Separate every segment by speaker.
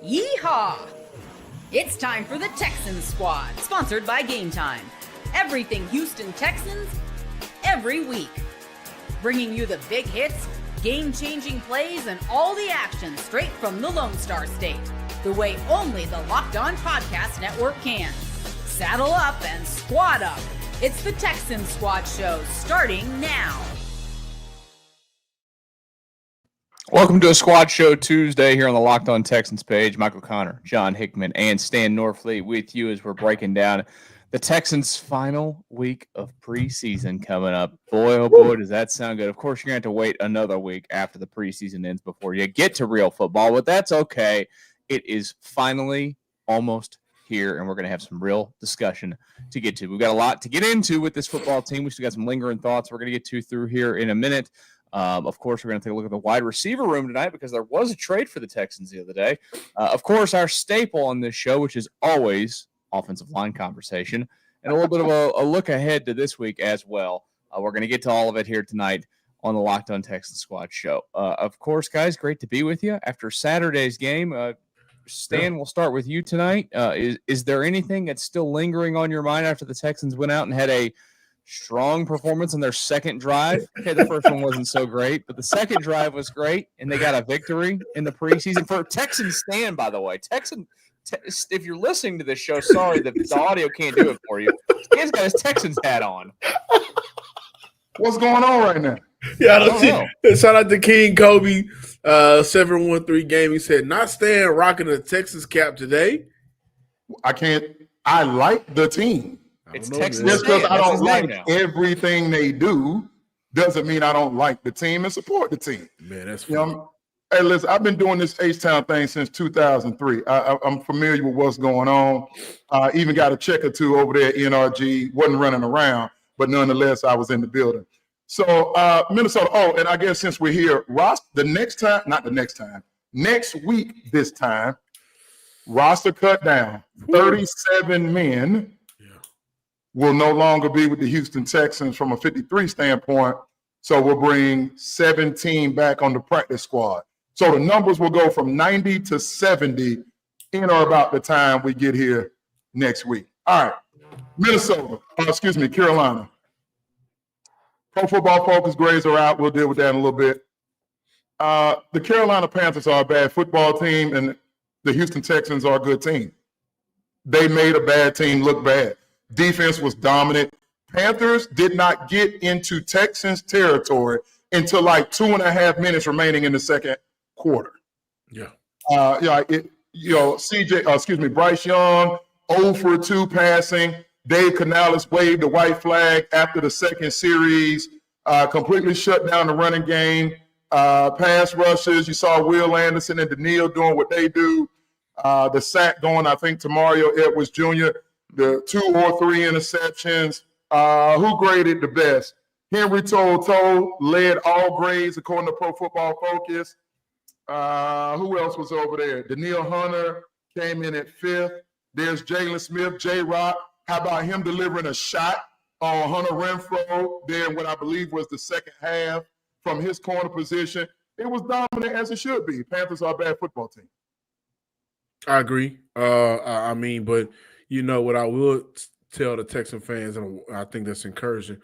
Speaker 1: Yeehaw! It's time for the Texans Squad, sponsored by Gametime. Everything Houston Texans, every week. Bringing you the big hits, game-changing plays, and all the action straight from the Lone Star State. The way only the Locked On Podcast Network can. Saddle up and squad up. It's the Texans Squad Show, starting now.
Speaker 2: Welcome to a Squad Show Tuesday here on the Locked On Texans page. Michael Connor, John Hickman, and Stan Norfleet with you as we're breaking down the Texans' final week of preseason coming up. Boy, oh boy, does that sound good. Of course, you're going to have to wait another week after the preseason ends before you get to real football, but that's okay. It is finally almost here, and we're going to have some real discussion to get to. We've got a lot to get into with this football team. We still got some lingering thoughts we're going to get to through here in a minute. Of course, we're going to take a look at the wide receiver room tonight because there was a trade for the Texans the other day. Of course, our staple on this show, which is always offensive line conversation, and a little bit of a look ahead to this week as well. We're going to get to all of it here tonight on the Locked On Texans Squad Show. Of course, guys, great to be with you after Saturday's game. Stan, we'll start with you tonight. Is there anything that's still lingering on your mind after the Texans went out and had a strong performance on their second drive? Okay, the first one wasn't so great, but the second drive was great, and they got a victory in the preseason for Texans. Stan, by the way, if you're listening to this show, sorry that the audio can't do it for you. Stan's got his Texans hat on.
Speaker 3: What's going on right now?
Speaker 4: Yeah, I don't know. Shout out to King Kobe, 713 game. He said, "Not Stan rocking the Texas cap today."
Speaker 3: I like the team.
Speaker 2: It's Texas.
Speaker 3: Just because I don't like
Speaker 2: now.
Speaker 3: everything they do doesn't mean I don't like the team and support the team.
Speaker 4: Man, that's funny.
Speaker 3: Hey, listen, I've been doing this H-Town thing since 2003. I'm familiar with what's going on. Even got a check or two over there at NRG. Wasn't running around, but nonetheless, I was in the building. So Minnesota. Oh, and I guess since we're here, next week this time, roster cut down. 37 men will no longer be with the Houston Texans from a 53 standpoint. So we'll bring 17 back on the practice squad. So the numbers will go from 90 to 70 in or about the time we get here next week. All right, Carolina. Pro Football Focus grades are out. We'll deal with that in a little bit. The Carolina Panthers are a bad football team, and the Houston Texans are a good team. They made a bad team look bad. Defense was dominant. Panthers did not get into Texans territory until like 2.5 minutes remaining in the second quarter. Bryce Young, 0 for 2 passing. Dave Canales waved the white flag after the second series, completely shut down the running game. Pass rushes, you saw Will Anderson and Daniil doing what they do. The sack going, I think, to Mario Edwards Jr., the 2 or 3 interceptions. Who graded the best? Henry To'o led all grades according to Pro Football Focus. Who else was over there? Daniil Hunter came in at 5th. There's Jalen Smith, J-Rock. How about him delivering a shot on Hunter Renfrow there in what I believe was the second half from his corner position? It was dominant as it should be. Panthers are a bad football team.
Speaker 4: I agree. But you know what I will tell the Texan fans, and I think that's encouraging.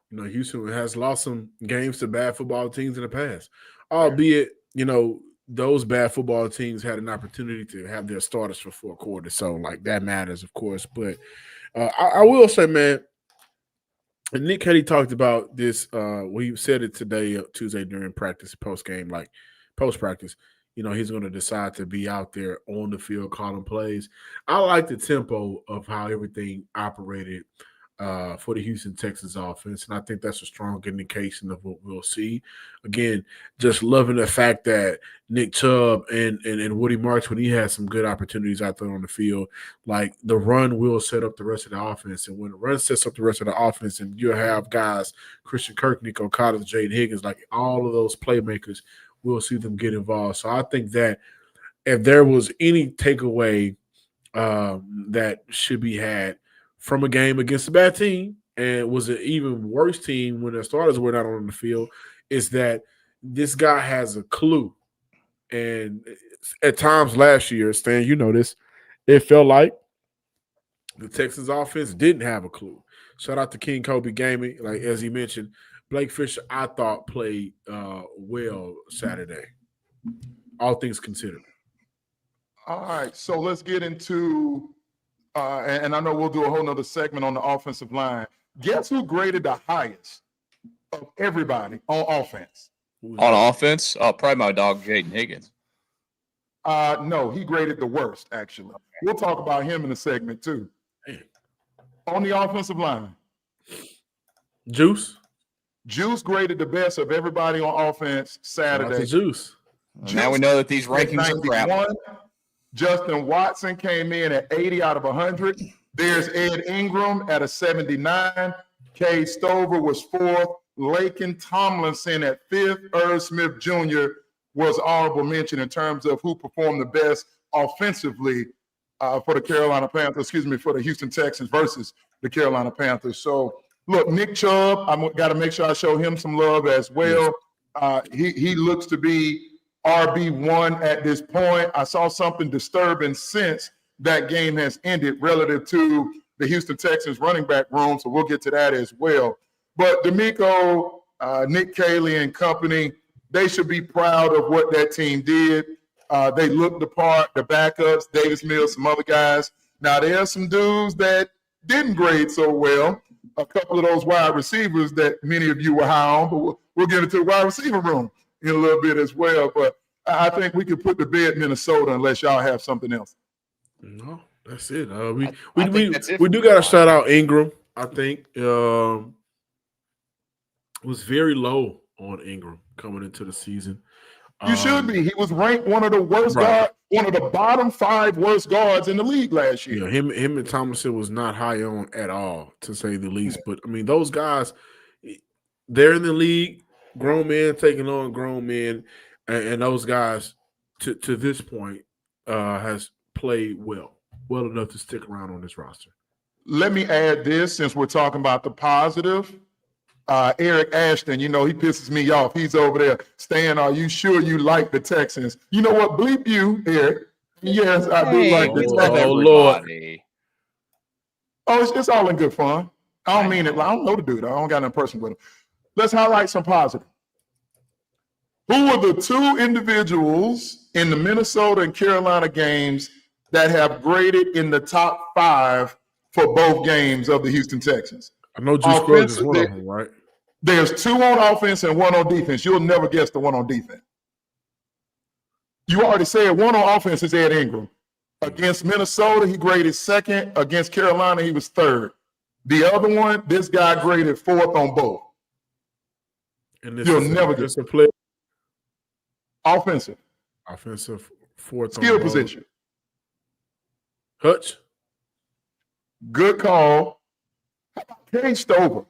Speaker 4: You know, Houston has lost some games to bad football teams in the past, albeit, those bad football teams had an opportunity to have their starters for 4 quarters. So, that matters, of course. But I will say, man, and Nick Cuddy talked about this. We said it today, Tuesday, during practice, post-game, post-practice. He's going to decide to be out there on the field calling plays. I like the tempo of how everything operated for the Houston Texans offense, and I think that's a strong indication of what we'll see. Again, just loving the fact that Nick Chubb and Woody Marks, when he has some good opportunities out there on the field, the run will set up the rest of the offense. And when the run sets up the rest of the offense and you have guys, Christian Kirk, Nico Collins, Jaden Higgins, all of those playmakers, we'll see them get involved. So I think that if there was any takeaway that should be had from a game against a bad team, and was an even worse team when the starters were not on the field, is that this guy has a clue And at times last year, Stan, you know this, it felt like the Texans offense didn't have a clue. Shout out to King Kobe Gaming. Like, as he mentioned, Blake Fisher, I thought, played well Saturday, all things considered.
Speaker 3: All right, so let's get into, and I know we'll do a whole nother segment on the offensive line. Guess who graded the highest of everybody on offense?
Speaker 2: On offense? Oh, probably my dog, Jaden Higgins.
Speaker 3: No, he graded the worst, actually. We'll talk about him in a segment, too. On the offensive line.
Speaker 4: Juice
Speaker 3: graded the best of everybody on offense Saturday.
Speaker 4: Juice.
Speaker 2: Now we know that these rankings are crap.
Speaker 3: Justin Watson came in at 80 out of 100. There's Ed Ingram at a 79. Kay Stover was 4th. Lakin Tomlinson at 5th. Irv Smith Jr. was honorable mention in terms of who performed the best offensively for the for the Houston Texans versus the Carolina Panthers. So, look, Nick Chubb, I've got to make sure I show him some love as well. He looks to be RB1 at this point. I saw something disturbing since that game has ended relative to the Houston Texans running back room, so we'll get to that as well. But D'Amico, Nick Caley and company, they should be proud of what that team did. They looked the part, the backups, Davis Mills, some other guys. Now, there are some dudes that didn't grade so well. A couple of those wide receivers that many of you were high on, but we'll get into the wide receiver room in a little bit as well. But I think we could put to bed Minnesota unless y'all have something else.
Speaker 4: No, that's it. We do got to shout out Ingram. I think was very low on Ingram coming into the season.
Speaker 3: You should be. He was ranked one of the worst guards, one of the bottom 5 worst guards in the league last year.
Speaker 4: Yeah, him and Tomlinson was not high on at all, to say the least. But I mean, those guys, they're in the league, grown men taking on grown men, and those guys to this point has played well enough to stick around on this roster.
Speaker 3: Let me add this, since we're talking about the positive. Eric Ashton, he pisses me off. He's over there. Stan, are you sure you like the Texans? You know what? Bleep you, Eric. Yes, I do like the Texans.
Speaker 4: Oh, Lord.
Speaker 3: Oh, it's all in good fun. I don't mean it. I don't know the dude. I don't got no person with him. Let's highlight some positive. Who are the 2 individuals in the Minnesota and Carolina games that have graded in the top 5 for both games of the Houston Texans?
Speaker 4: I know Juice Scruggs is one of them, right?
Speaker 3: There's 2 on offense and 1 on defense. You'll never guess the 1 on defense. You already said 1 on offense is Ed Ingram. Against Minnesota, he graded 2nd. Against Carolina, he was 3rd. The other one, this guy graded 4th on both.
Speaker 4: And this
Speaker 3: You'll never guess
Speaker 4: a play.
Speaker 3: Offensive,
Speaker 4: 4th
Speaker 3: skill
Speaker 4: on
Speaker 3: position.
Speaker 4: Hutch.
Speaker 3: Good call. Kay Stover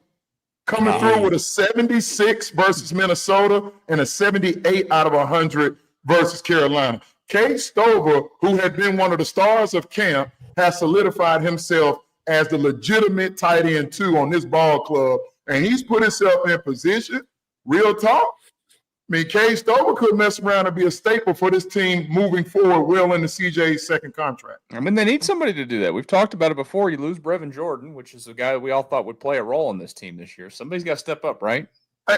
Speaker 3: coming through with a 76 versus Minnesota and a 78 out of 100 versus Carolina. Kay Stover, who had been one of the stars of camp, has solidified himself as the legitimate tight end 2 on this ball club, and he's put himself in position. Real talk. I mean, Kay Stover could mess around and be a staple for this team moving forward well into CJ's 2nd contract.
Speaker 2: I mean, they need somebody to do that. We've talked about it before. You lose Brevin Jordan, which is a guy that we all thought would play a role in this team this year. Somebody's got to step up, right?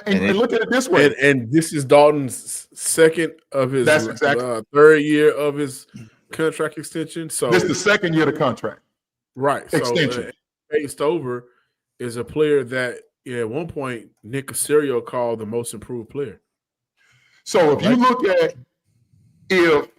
Speaker 3: And look at it this way.
Speaker 4: And this is Dalton's 2nd of his 3rd year of his contract extension. So
Speaker 3: this is the 2nd year of the contract.
Speaker 4: Right.
Speaker 3: Extension.
Speaker 4: So, Kay Stover is a player that at one point Nick Caserio called the most improved player.
Speaker 3: So if you look at if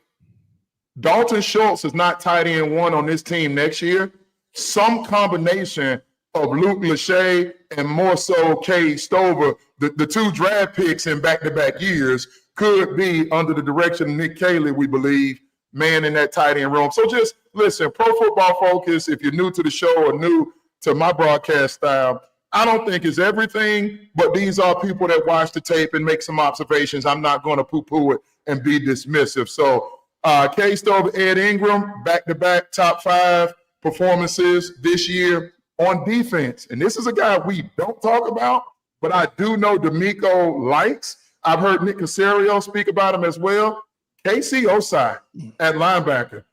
Speaker 3: Dalton Schultz is not tight end 1 on this team next year, some combination of Luke Lachey and more so Kay Stover, the 2 draft picks in back-to-back years, could be under the direction of Nick Caley, we believe, man in that tight end room. So just listen, Pro Football Focus, if you're new to the show or new to my broadcast style, I don't think it's everything, but these are people that watch the tape and make some observations. I'm not going to poo-poo it and be dismissive. So Kay Stover, Ed Ingram, back-to-back top 5 performances this year on defense. And this is a guy we don't talk about, but I do know D'Amico likes. I've heard Nick Caserio speak about him as well. Casey Osai at linebacker,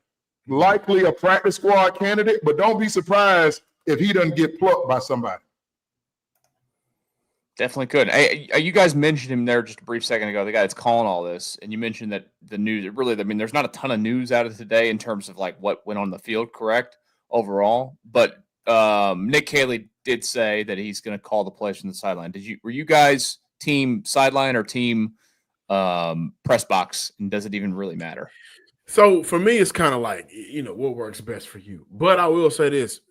Speaker 3: likely a practice squad candidate, but don't be surprised if he doesn't get plucked by somebody.
Speaker 2: Definitely could. Hey, you guys mentioned him there just a brief second ago, the guy that's calling all this, and you mentioned that the news, there's not a ton of news out of today in terms of like what went on the field, correct, overall, but Nick Caley did say that he's going to call the plays from the sideline. Were you guys team sideline or team press box, and does it even really matter?
Speaker 4: So for me, it's kind of like, what works best for you. But I will say this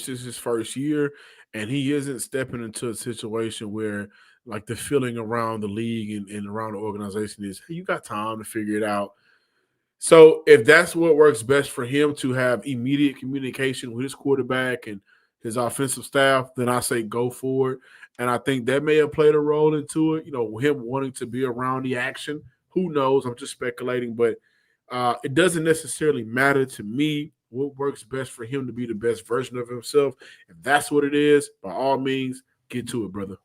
Speaker 4: is his first year, and he isn't stepping into a situation where like the feeling around the league and around the organization is, hey, you got time to figure it out. So if that's what works best for him to have immediate communication with his quarterback and his offensive staff, then I say go for it. And I think that may have played a role into it, him wanting to be around the action. Who knows? I'm just speculating, but it doesn't necessarily matter to me what works best for him to be the best version of himself. If that's what it is, by all means, get to it, brother.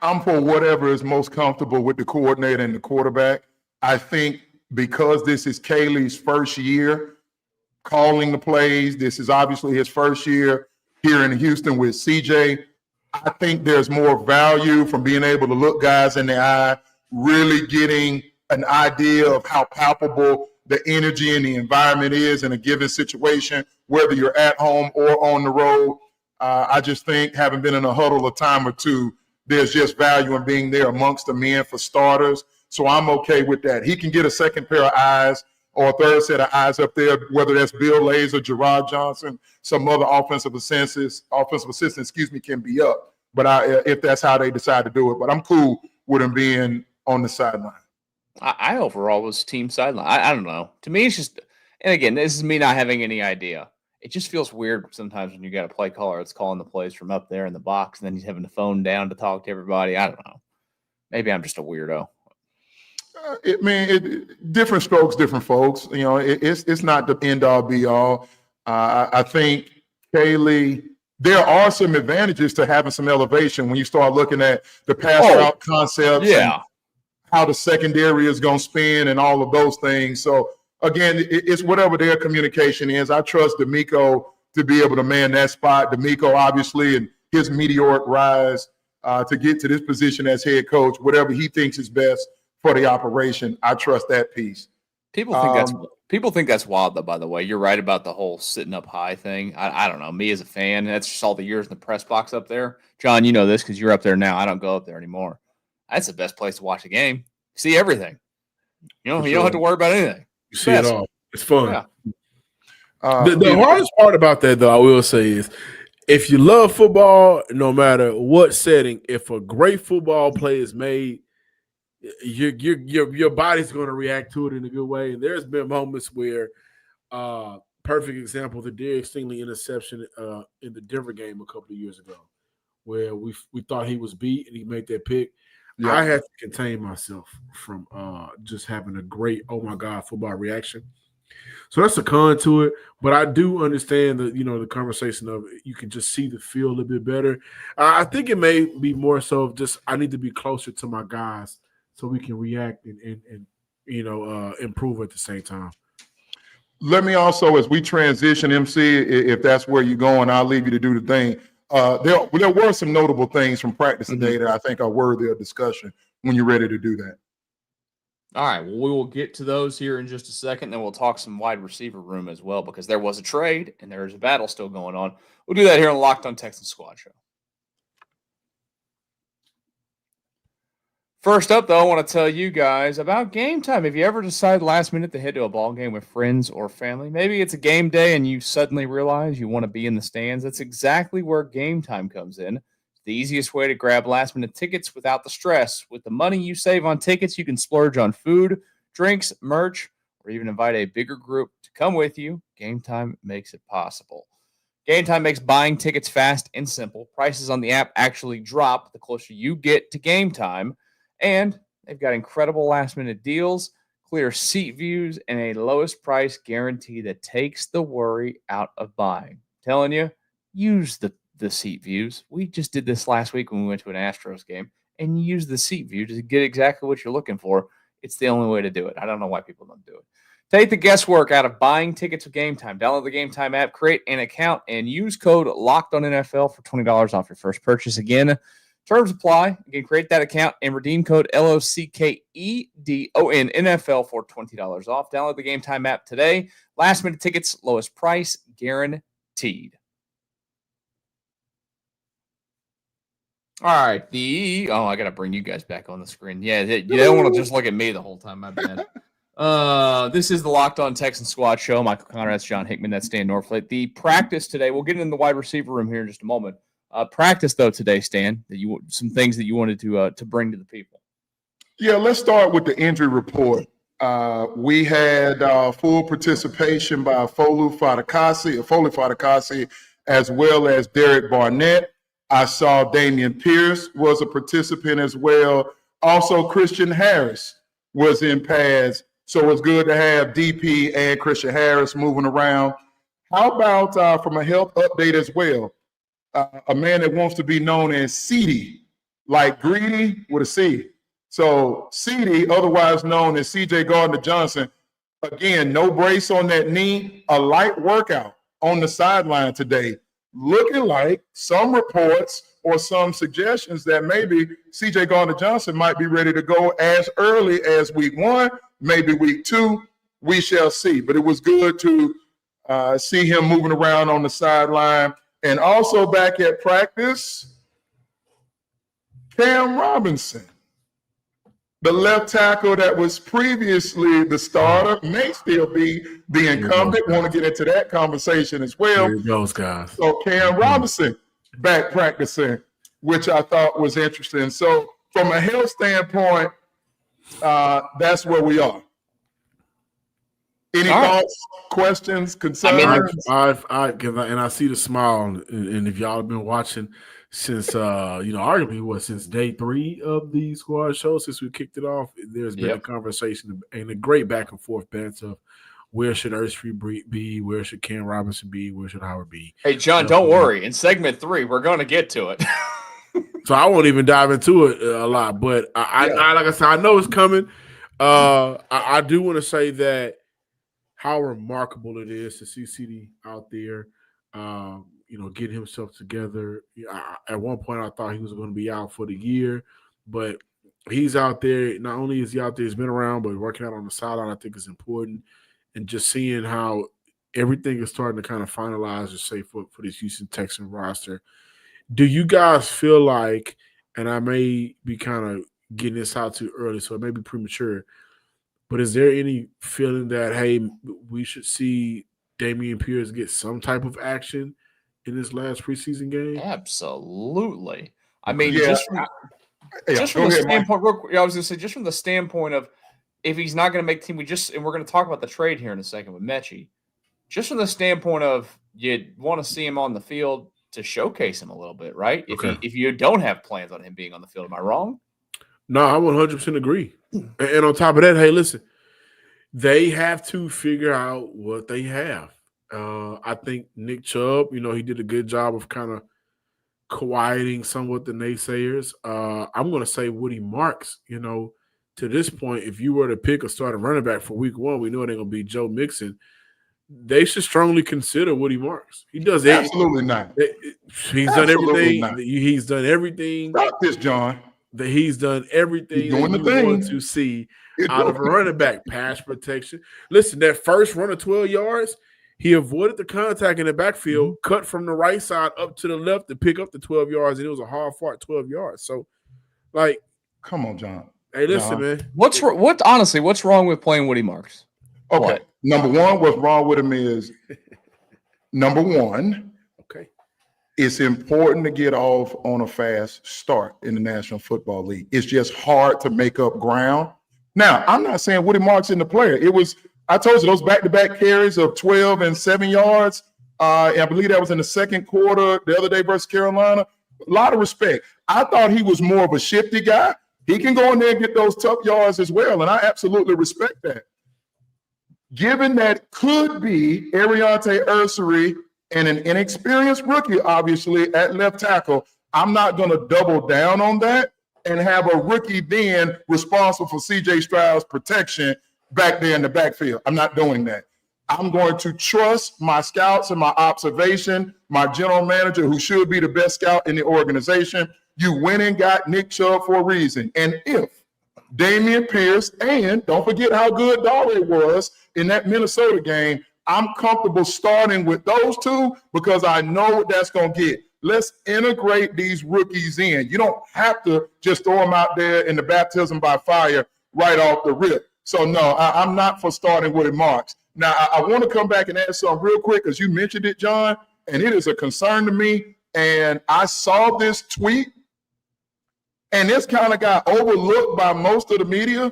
Speaker 3: I'm for whatever is most comfortable with the coordinator and the quarterback. I think because this is Caley's first year calling the plays, this is obviously his first year here in Houston with CJ. I think there's more value from being able to look guys in the eye, really getting an idea of how palpable the energy and the environment is in a given situation, whether you're at home or on the road. I just think, having been in a huddle a time or two, there's just value in being there amongst the men for starters. So I'm okay with that. He can get a second pair of eyes or a third set of eyes up there, whether that's Bill Lays or Gerard Johnson, some other offensive assistants, can be up. But if that's how they decide to do it. But I'm cool with him being on the sideline.
Speaker 2: I overall was team sideline. I don't know. To me, it's just, and again, this is me not having any idea. It just feels weird sometimes when you got a play caller that's calling the plays from up there in the box, and then he's having the phone down to talk to everybody. I don't know. Maybe I'm just a weirdo.
Speaker 3: Different strokes, different folks. It's not the end all be all. I think Caley, there are some advantages to having some elevation when you start looking at the pass route concepts.
Speaker 2: Yeah.
Speaker 3: And how the secondary is going to spin and all of those things. So, again, it's whatever their communication is. I trust D'Amico to be able to man that spot. D'Amico, obviously, and his meteoric rise to get to this position as head coach, whatever he thinks is best for the operation, I trust that piece.
Speaker 2: People think that's wild, though, by the way. You're right about the whole sitting up high thing. I don't know. Me as a fan, that's just all the years in the press box up there. John, you know this because you're up there now. I don't go up there anymore. That's the best place to watch a game. You see everything. You don't have to worry about anything.
Speaker 4: You see it all. It's fun.
Speaker 2: Yeah.
Speaker 4: The hardest part about that, though, I will say, is if you love football, no matter what setting, if a great football play is made, your body's going to react to it in a good way. And there's been moments where, perfect example, the Derek Stingley interception in the Denver game a couple of years ago, where we thought he was beat and he made that pick. Yeah. I had to contain myself from just having a great, oh my God, football reaction. So that's a con to it. But I do understand that, the conversation of you can just see the field a little bit better. I think it may be more so of just I need to be closer to my guys so we can react and improve at the same time.
Speaker 3: Let me also, as we transition, MC, if that's where you're going, I'll leave you to do the thing. There were some notable things from practice today that I think are worthy of discussion when you're ready to do that.
Speaker 2: All right. Well, we will get to those here in just a second. Then we'll talk some wide receiver room as well because there was a trade and there is a battle still going on. We'll do that here on the Locked On Texans Squad Show. First up, though, I want to tell you guys about Gametime. If you ever decide last minute to head to a ball game with friends or family, maybe it's a game day and you suddenly realize you want to be in the stands, that's exactly where Gametime comes in. The easiest way to grab last-minute tickets without the stress. With the money you save on tickets, you can splurge on food, drinks, merch, or even invite a bigger group to come with you. Gametime makes it possible. Gametime makes buying tickets fast and simple. Prices on the app actually drop the closer you get to game time. And they've got incredible last-minute deals, clear seat views, and a lowest price guarantee that takes the worry out of buying. I'm telling you, use the seat views. We just did this last week when we went to an Astros game, and use the seat view to get exactly what you're looking for. It's the only way to do it. I don't know why people don't do it. Take the guesswork out of buying tickets with Gametime. Download the Gametime app, create an account, and use code LOCKEDONNFL for $20 off your first purchase. Again, terms apply. Again, create that account and redeem code LOCKEDONNFL for $20 off. Download the Gametime app today. Last minute tickets, lowest price guaranteed. All right. I got to bring you guys back on the screen. Yeah, you don't want to just look at me the whole time. My bad. This is the Locked On Texans Squad show. Michael Connor, that's John Hickman, that's Stan Norfleet. The practice today, we'll get in the wide receiver room here in just a moment. Practice, though, today, Stan, some things that you wanted to bring to the people.
Speaker 3: Yeah, let's start with the injury report. We had full participation by Foley Fatukasi, as well as Derek Barnett. I saw Damian Pierce was a participant as well. Also, Christian Harris was in pads. So it's good to have DP and Christian Harris moving around. How about from a health update as well? A man that wants to be known as Seedy, like greedy with a C. So Seedy, otherwise known as CJ Gardner-Johnson, again, no brace on that knee, a light workout on the sideline today. Looking like some reports or some suggestions that maybe CJ Gardner-Johnson might be ready to go as early as week 1, maybe week 2. We shall see. But it was good to see him moving around on the sideline. And also back at practice, Cam Robinson, the left tackle that was previously the starter, may still be the incumbent. Want to get into that conversation as well.
Speaker 4: Here goes, guys.
Speaker 3: So Cam Robinson back practicing, which I thought was interesting. So from a health standpoint, that's where we are. Any thoughts, questions, concerns?
Speaker 4: I see the smile, and if y'all have been watching since arguably since day 3 of the squad show, since we kicked it off, there's been a conversation and a great back and forth banter of where should Erstry be, where should Cam Robinson be, where should Howard be.
Speaker 2: Hey John, don't worry. In segment 3, we're going to get to it.
Speaker 4: So I won't even dive into it a lot, but I like I said, I know it's coming. I do want to say that how remarkable it is to see CD out there. Get himself together. At one point, I thought he was going to be out for the year, but he's out there. Not only is he out there, he's been around, but working out on the sideline, I think is important. And just seeing how everything is starting to kind of finalize, just say for this Houston Texans roster. Do you guys feel like, and I may be kind of getting this out too early, so it may be premature, but is there any feeling that, hey, we should see Damian Pierce get some type of action in this last preseason game?
Speaker 2: Absolutely. I mean, just from the standpoint, I was going to say, just from the standpoint of if he's not going to make the team, and we're going to talk about the trade here in a second with Mechie, just from the standpoint of you want to see him on the field to showcase him a little bit, right? Okay. If you don't have plans on him being on the field, am I wrong?
Speaker 4: No, I 100% agree. And on top of that, hey, listen, they have to figure out what they have. I think Nick Chubb, he did a good job of kind of quieting somewhat the naysayers. I'm going to say Woody Marks, to this point, if you were to pick a starting running back for week 1, we know it ain't going to be Joe Mixon. They should strongly consider Woody Marks. He does
Speaker 3: absolutely not.
Speaker 4: He's done everything. He's done everything.
Speaker 3: Stop this, John.
Speaker 4: That he's done everything that you want to see out of a running back. Pass protection. Listen, that first run of 12 yards, he avoided the contact in the backfield, cut from the right side up to the left to pick up the 12 yards, and it was a hard fought 12 yards. So,
Speaker 3: come on, John.
Speaker 4: Hey, listen, man.
Speaker 2: What's wrong with playing Woody Marks?
Speaker 3: Okay. What? Number one, what's wrong with him is, number one, it's important to get off on a fast start in the National Football League. It's just hard to make up ground. Now, I'm not saying Woody Marks isn't the player. I told you, those back-to-back carries of 12 and 7 yards, I believe that was in the second quarter the other day versus Carolina. A lot of respect. I thought he was more of a shifty guy. He can go in there and get those tough yards as well, and I absolutely respect that. Given that could be Ariante Ursery and an inexperienced rookie, obviously, at left tackle, I'm not going to double down on that. and have a rookie then responsible for C.J. Stroud's protection back there in the backfield. I'm not doing that. I'm going to trust my scouts and my observation, my general manager, who should be the best scout in the organization. You went and got Nick Chubb for a reason. And if Dameon Pierce, and don't forget how good Dare was in that Minnesota game, I'm comfortable starting with those two because I know what that's going to get. Let's integrate these rookies in. You don't have to just throw them out there in the baptism by fire right off the rip. So, no, I'm not for starting with Marks. Now, I want to come back and add something real quick because you mentioned it, John, and it is a concern to me. And I saw this tweet, and this kind of got overlooked by most of the media.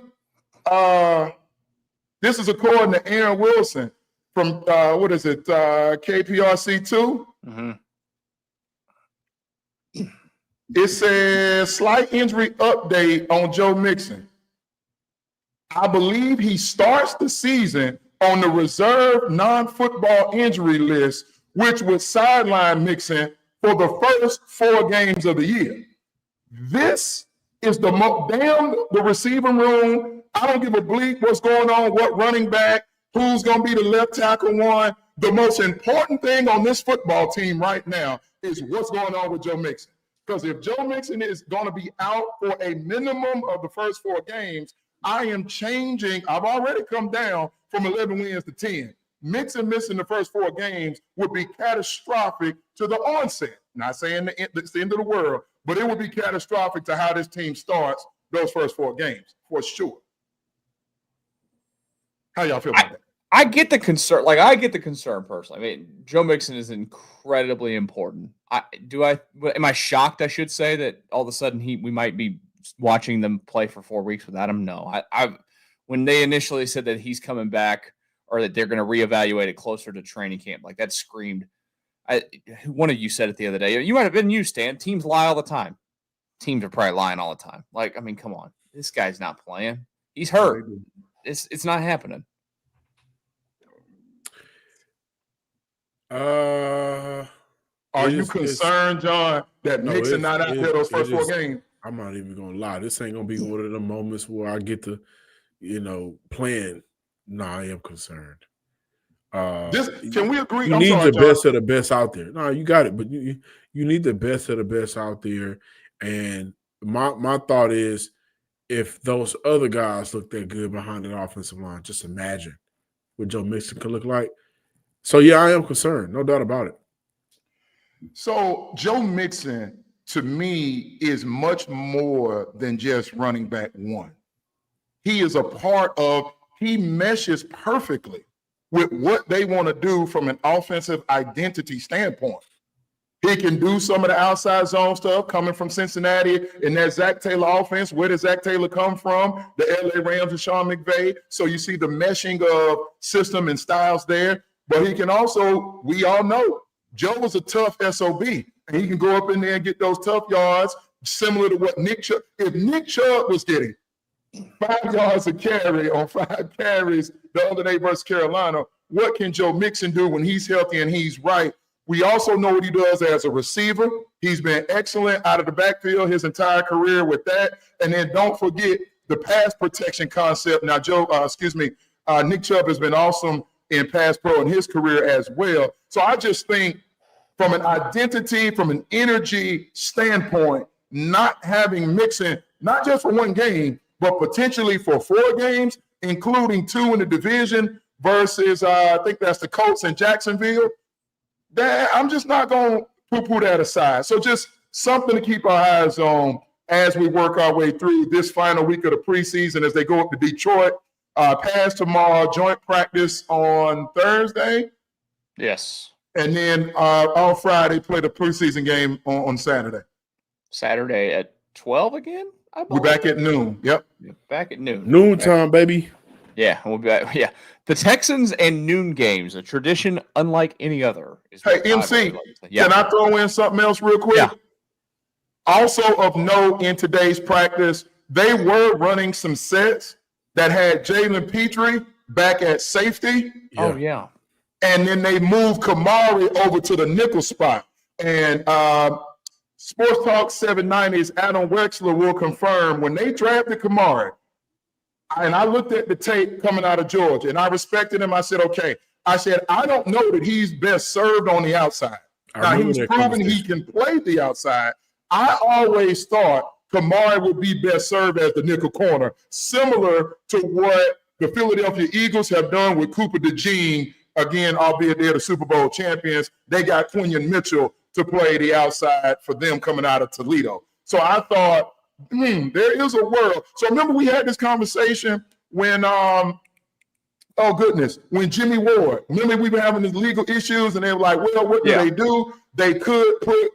Speaker 3: This is according to Aaron Wilson from, KPRC2.
Speaker 2: Mm-hmm.
Speaker 3: It says, slight injury update on Joe Mixon. I believe he starts the season on the reserve non-football injury list, which would sideline Mixon for the first 4 games of the year. This is the receiving room. I don't give a bleep what's going on, what running back, who's going to be the left tackle one. The most important thing on this football team right now is what's going on with Joe Mixon. Because if Joe Mixon is going to be out for a minimum of the first 4 games, I am changing. I've already come down from 11 wins to 10. Mixon missing the first 4 games would be catastrophic to the onset. Not saying it's the end of the world, but it would be catastrophic to how this team starts those first 4 games, for sure. How y'all feel about that?
Speaker 2: I get the concern. Like, I get the concern personally. I mean, Joe Mixon is incredibly important. Am I shocked, I should say, that all of a sudden we might be watching them play for 4 weeks without him? No. When they initially said that he's coming back or that they're going to reevaluate it closer to training camp, like that screamed. One of you said it the other day. You might have been you, Stan. Teams lie all the time. Teams are probably lying all the time. Like, I mean, come on. This guy's not playing. He's hurt. It's not happening.
Speaker 3: Are you concerned, John, that Mixon not out there those first 4 games?
Speaker 4: I'm not even gonna lie. This ain't gonna be one of the moments where I get to, plan. No, I am concerned.
Speaker 3: Can we agree?
Speaker 4: You need the best of the best out there. No, you got it, but you need the best of the best out there. And my thought is, if those other guys look that good behind the offensive line, just imagine what Joe Mixon could look like. So, yeah, I am concerned. No doubt about it.
Speaker 3: So, Joe Mixon, to me, is much more than just running back one. He is a part of – he meshes perfectly with what they want to do from an offensive identity standpoint. He can do some of the outside zone stuff coming from Cincinnati in that Zach Taylor offense. Where does Zach Taylor come from? The LA Rams and Sean McVay. So you see the meshing of system and styles there. But he can also, we all know, Joe was a tough SOB. And he can go up in there and get those tough yards, similar to what Nick Chubb. If Nick Chubb was getting 5 yards a carry on 5 carries the other day versus Carolina, what can Joe Mixon do when he's healthy and he's right? We also know what he does as a receiver. He's been excellent out of the backfield his entire career with that. And then don't forget the pass protection concept. Now, Nick Chubb has been awesome in pass pro in his career as well. So I just think from an identity, from an energy standpoint, not having Mixon, not just for 1 game, but potentially for 4 games, including 2 in the division versus I think that's the Colts in Jacksonville, that I'm just not going to poo-poo that aside. So just something to keep our eyes on as we work our way through this final week of the preseason as they go up to Detroit. Pass tomorrow, joint practice on Thursday.
Speaker 2: Yes.
Speaker 3: And then on Friday, play the preseason game on Saturday.
Speaker 2: Saturday at 12 again?
Speaker 3: We're back at noon. Yep.
Speaker 2: Back at noon.
Speaker 4: Noon time, baby.
Speaker 2: Yeah, we'll be back. Yeah. The Texans and noon games, a tradition unlike any other.
Speaker 3: Hey, MC, can I throw in something else real quick?
Speaker 2: Yeah.
Speaker 3: Also of note in today's practice, they were running some sets that had Jalen Petrie back at safety.
Speaker 2: Yeah. Oh, yeah.
Speaker 3: And then they moved Kamari over to the nickel spot. And Sports Talk 790's Adam Wexler will confirm when they drafted Kamari, and I looked at the tape coming out of Georgia, and I respected him. I said, okay. I said, I don't know that he's best served on the outside. Now, he's proven he can play the outside. I always thought Kamari would be best served as the nickel corner, similar to what the Philadelphia Eagles have done with Cooper DeJean. Again, albeit they're the Super Bowl champions, they got Quinion Mitchell to play the outside for them coming out of Toledo. So I thought, there is a world. So remember we had this conversation when, when Jimmy Ward, remember we were having these legal issues and they were like, well, what do they do? They could put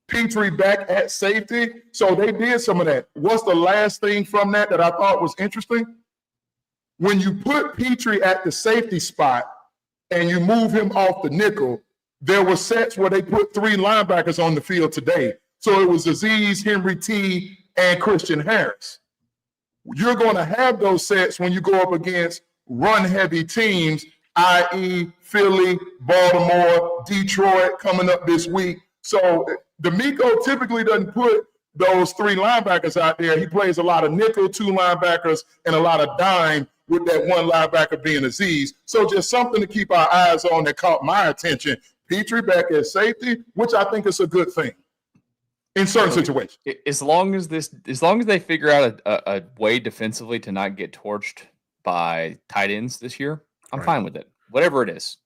Speaker 3: Petrie back at safety. So they did some of that. What's the last thing from that I thought was interesting? When you put Petrie at the safety spot and you move him off the nickel, there were sets where they put 3 linebackers on the field today. So it was Azeez, Henry T, and Christian Harris. You're going to have those sets when you go up against run-heavy teams, i.e. Philly, Baltimore, Detroit coming up this week. So D'Amico typically doesn't put those 3 linebackers out there. He plays a lot of nickel, 2 linebackers, and a lot of dime, with that 1 linebacker being Azeez. So just something to keep our eyes on that caught my attention. Petrie back at safety, which I think is a good thing in certain situations.
Speaker 2: As long as they figure out a way defensively to not get torched by tight ends this year, I'm fine with it. Whatever it is.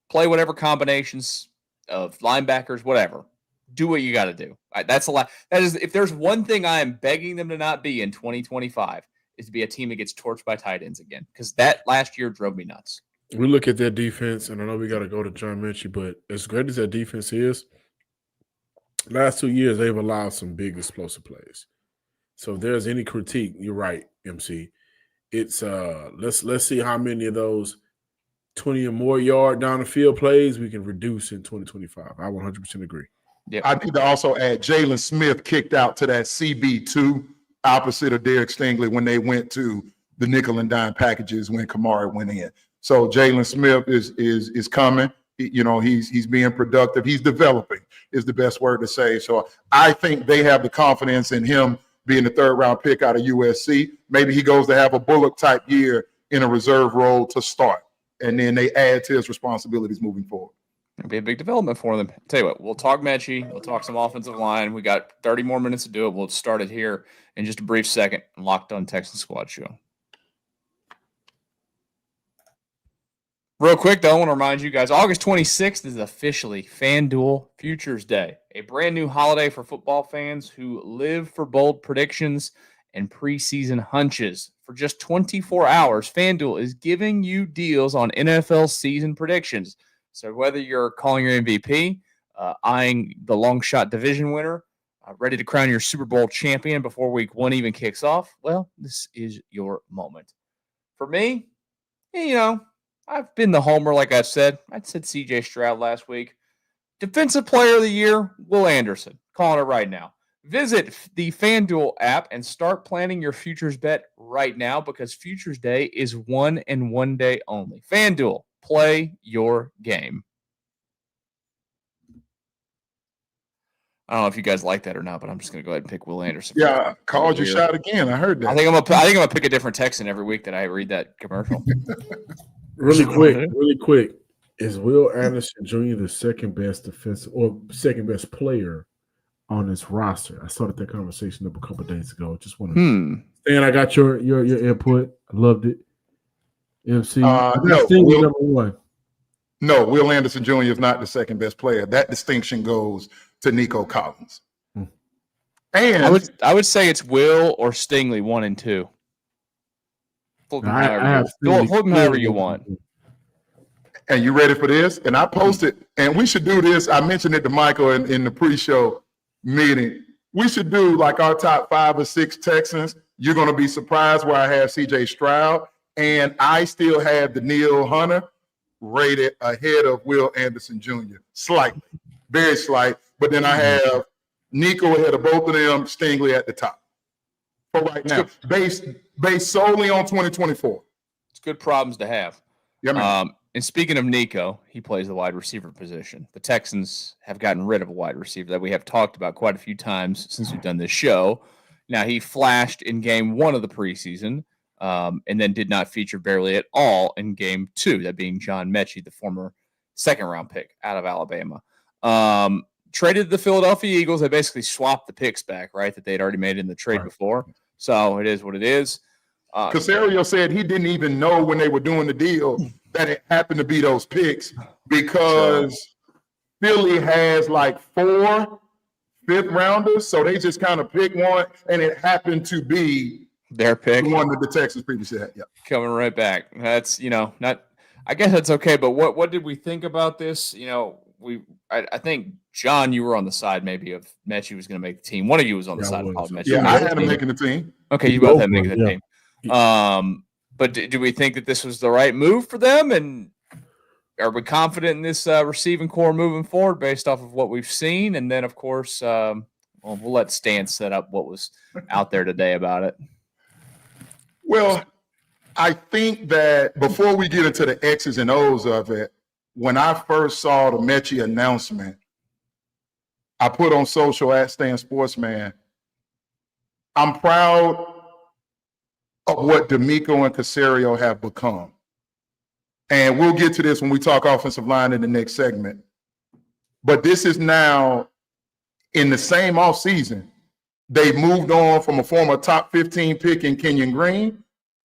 Speaker 2: Play whatever combinations of linebackers, whatever. Do what you got to do. That's a lot. That is, if there's one thing I am begging them to not be in 2025, is to be a team that gets torched by tight ends again, because that last year drove me nuts.
Speaker 4: We look at their defense, and I know we got to go to John Minchie, but as great as that defense is, last 2 years they've allowed some big explosive plays. So if there's any critique, you're right, MC. It's let's see how many of those 20 or more yard down the field plays we can reduce in 2025. I 100% agree.
Speaker 2: Yep.
Speaker 3: I need to also add Jalen Smith kicked out to that CB2 opposite of Derek Stingley when they went to the nickel and dime packages when Kamari went in. So Jalen Smith is coming. You know, he's being productive. He's developing is the best word to say. So I think they have the confidence in him being the 3rd round pick out of USC. Maybe he goes to have a Bullock type year in a reserve role to start, and then they add to his responsibilities moving forward.
Speaker 2: It'll be a big development for them. Tell you what, we'll talk Mechie. We'll talk some offensive line. We got 30 more minutes to do it. We'll start it here in just a brief second. Locked On Texans Squad Show. Real quick, though, I want to remind you guys, August 26th is officially FanDuel Futures Day, a brand new holiday for football fans who live for bold predictions and preseason hunches. For just 24 hours, FanDuel is giving you deals on NFL season predictions. So whether you're calling your MVP, eyeing the long shot division winner, ready to crown your Super Bowl champion before week 1 even kicks off, well, this is your moment. For me, you know, I've been the homer, like I said. I said CJ Stroud last week. Defensive Player of the Year, Will Anderson. Calling it right now. Visit the FanDuel app and start planning your futures bet right now, because Futures Day is 1 and 1 day only. FanDuel. Play your game. I don't know if you guys like that or not, but I'm just going to go ahead and pick Will Anderson.
Speaker 3: Yeah, called your shot again. I heard that.
Speaker 2: I think I'm gonna pick a different Texan every week that I read that commercial.
Speaker 4: Really quick. Is Will Anderson Jr. the second best defensive or second best player on this roster? I started that conversation up a couple of days ago. Just want to Stan, I got your input. I loved it. MC,
Speaker 3: no,
Speaker 4: number 1.
Speaker 3: No, Will Anderson Jr. is not the second best player. That distinction goes to Nico Collins. And
Speaker 2: I would say it's Will or Stingley 1 and 2. Flip them however you want.
Speaker 3: And you ready for this? And I posted, and we should do this. I mentioned it to Michael in the pre-show meeting. We should do like our top 5 or 6 Texans. You're going to be surprised where I have CJ Stroud. And I still have Danielle Hunter rated ahead of Will Anderson Jr. Slightly, very slight. But then I have Nico ahead of both of them, Stingley at the top. For right now, based solely on 2024.
Speaker 2: It's good problems to have.
Speaker 3: Yeah, man.
Speaker 2: And speaking of Nico, he plays the wide receiver position. The Texans have gotten rid of a wide receiver that we have talked about quite a few times since we've done this show. Now, he flashed in game 1 of the preseason and then did not feature barely at all in game 2, that being John Mechie, the former second-round pick out of Alabama. Traded the Philadelphia Eagles. They basically swapped the picks back, right, that they'd already made in the trade before. So it is what it is.
Speaker 3: Caserio said he didn't even know when they were doing the deal that it happened to be those picks because Philly has like 4 fifth-rounders, so they just kind of picked one, and it happened to be
Speaker 2: their pick,
Speaker 3: the one that the Texans previously had. Yeah,
Speaker 2: coming right back. That's not. I guess that's okay. But what did we think about this? I think John, you were on the side maybe of Mechie was going to make the team. One of you was on the side of Mechie.
Speaker 3: Yeah, I had him making the team.
Speaker 2: Okay, you both had him making the team. But do we think that this was the right move for them? And are we confident in this receiving core moving forward based off of what we've seen? And then, of course, we'll let Stan set up what was out there today about it.
Speaker 3: Well, I think that before we get into the X's and O's of it, when I first saw the Mechie announcement, I put on social at Stan Sportsman, I'm proud of what D'Amico and Caserio have become. And we'll get to this when we talk offensive line in the next segment. But this is now in the same offseason. They moved on from a former top 15 pick in Kenyon Green,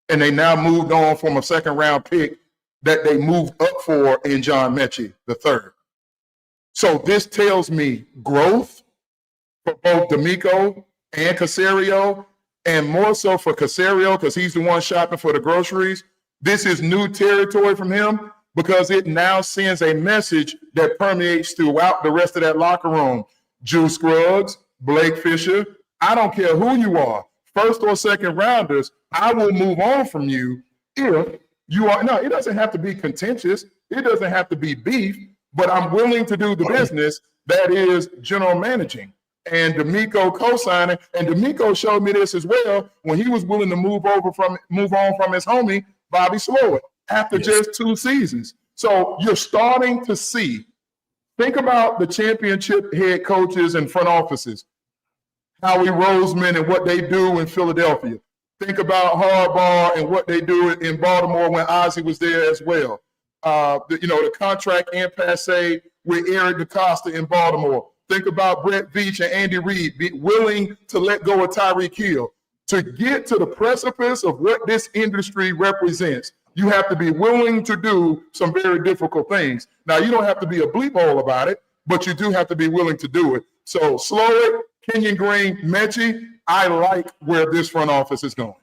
Speaker 3: and they now moved on from a second-round pick that they moved up for in John Mechie, the third. So this tells me growth for both D'Amico and Caserio, and more so for Caserio because he's the one shopping for the groceries. This is new territory from him because it now sends a message that permeates throughout the rest of that locker room. Juice Scruggs, Blake Fisher, I don't care who you are, first or second rounders, I will move on from you if you are. No, it doesn't have to be contentious. It doesn't have to be beef, but I'm willing to do the business that is general managing. And D'Amico co-signing, and D'Amico showed me this as well when he was willing to move on from his homie, Bobby Slowick, after just 2 seasons. So you're starting to see, think about the championship head coaches and front offices, Howie Roseman and what they do in Philadelphia. Think about Harbaugh and what they do in Baltimore when Ozzie was there as well. The contract impasse with Eric DeCosta in Baltimore. Think about Brett Veach and Andy Reid be willing to let go of Tyreek Hill. To get to the precipice of what this industry represents, you have to be willing to do some very difficult things. Now, you don't have to be a bleep hole about it, but you do have to be willing to do it. So Slowick, Kenyon Green, Mechie, I like where this front office is going.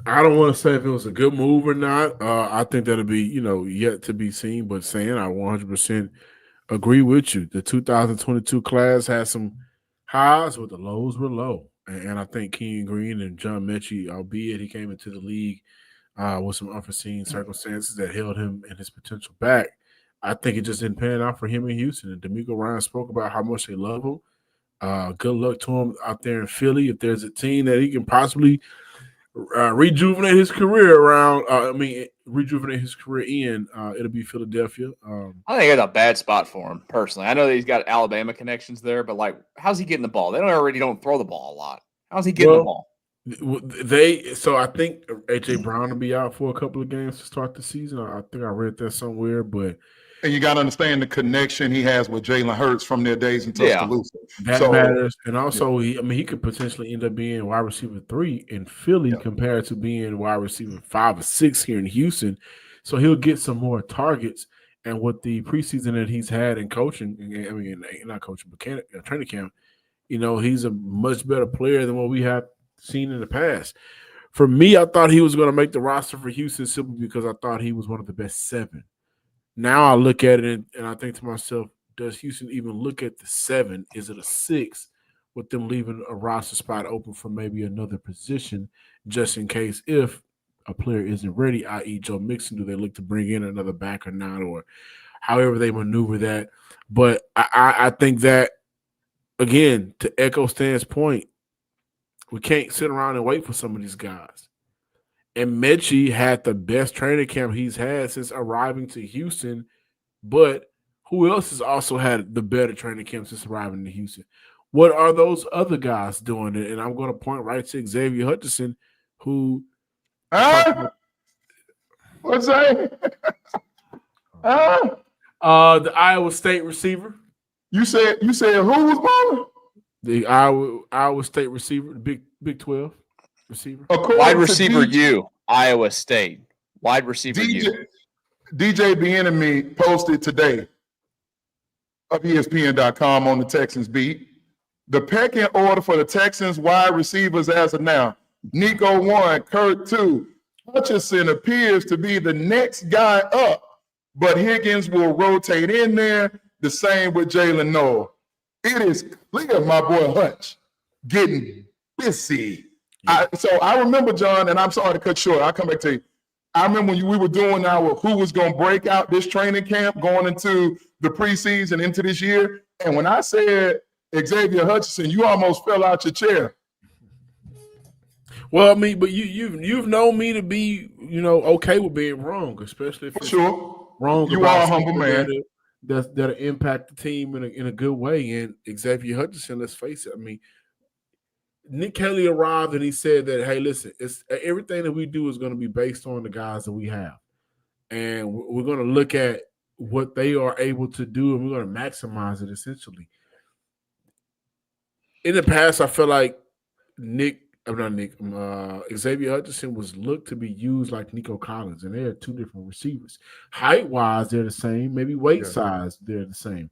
Speaker 4: I don't want to say if it was a good move or not. I think that'll be, yet to be seen. But saying I 100% agree with you. The 2022 class had some highs, but the lows were low. And I think Kenyon Green and John Mechie, albeit he came into the league with some unforeseen circumstances that held him and his potential back, I think it just didn't pan out for him in Houston. And D'Amico Ryan spoke about how much they love him. Good luck to him out there in Philly. If there's a team that he can possibly rejuvenate his career around, rejuvenate his career in, it'll be Philadelphia.
Speaker 2: I think it's a bad spot for him, personally. I know that he's got Alabama connections there, but, how's he getting the ball? They don't throw the ball a lot. How's he getting the ball?
Speaker 4: So I think A.J. Brown will be out for a couple of games to start the season. I think I read that somewhere, but –
Speaker 3: and you got to understand the connection he has with Jalen Hurts from their days in Tuscaloosa.
Speaker 4: That matters. And also, he could potentially end up being wide receiver 3 in Philly compared to being wide receiver 5 or 6 here in Houston. So he'll get some more targets. And with the preseason that he's had in coaching, not coaching, but training camp, he's a much better player than what we have seen in the past. For me, I thought he was going to make the roster for Houston simply because I thought he was one of the best 7. Now I look at it and I think to myself, does Houston even look at the 7? Is it a 6 with them leaving a roster spot open for maybe another position just in case if a player isn't ready, i.e. Joe Mixon, do they look to bring in another back or not, or however they maneuver that. But I think that, again, to echo Stan's point, we can't sit around and wait for some of these guys. And Mechie had the best training camp he's had since arriving to Houston. But who else has also had the better training camp since arriving to Houston? What are those other guys doing? And I'm going to point right to Xavier Hutchinson, who
Speaker 3: what's that?
Speaker 4: the Iowa State receiver.
Speaker 3: You said who was balling?
Speaker 4: The Iowa State receiver, the Big 12 receiver.
Speaker 2: Wide receiver Iowa State. Wide receiver
Speaker 3: DJ Bieniemy posted today of ESPN.com on the Texans beat. The pecking order for the Texans wide receivers as of now: Nico 1, Kurt 2. Hutchinson appears to be the next guy up, but Higgins will rotate in there. The same with Jalen Noel. It is clear my boy Hutch getting busy. So I remember, John, and I'm sorry to cut short. I'll come back to you. I remember when we were doing our who was going to break out this training camp going into the preseason into this year. And when I said Xavier Hutchinson, you almost fell out your chair.
Speaker 4: Well, I mean, but you've known me to be, okay with being wrong, especially if it's wrong.
Speaker 3: You are a humble man.
Speaker 4: That'll impact the team in a good way. And Xavier Hutchinson, let's face it, I mean, Nick Kelly arrived and he said that, hey, listen, it's everything that we do is going to be based on the guys that we have. And we're going to look at what they are able to do, and we're going to maximize it essentially. In the past, I feel like Xavier Hutchinson was looked to be used like Nico Collins, and they are two different receivers. Height-wise, they're the same. Maybe weight-size, they're the same.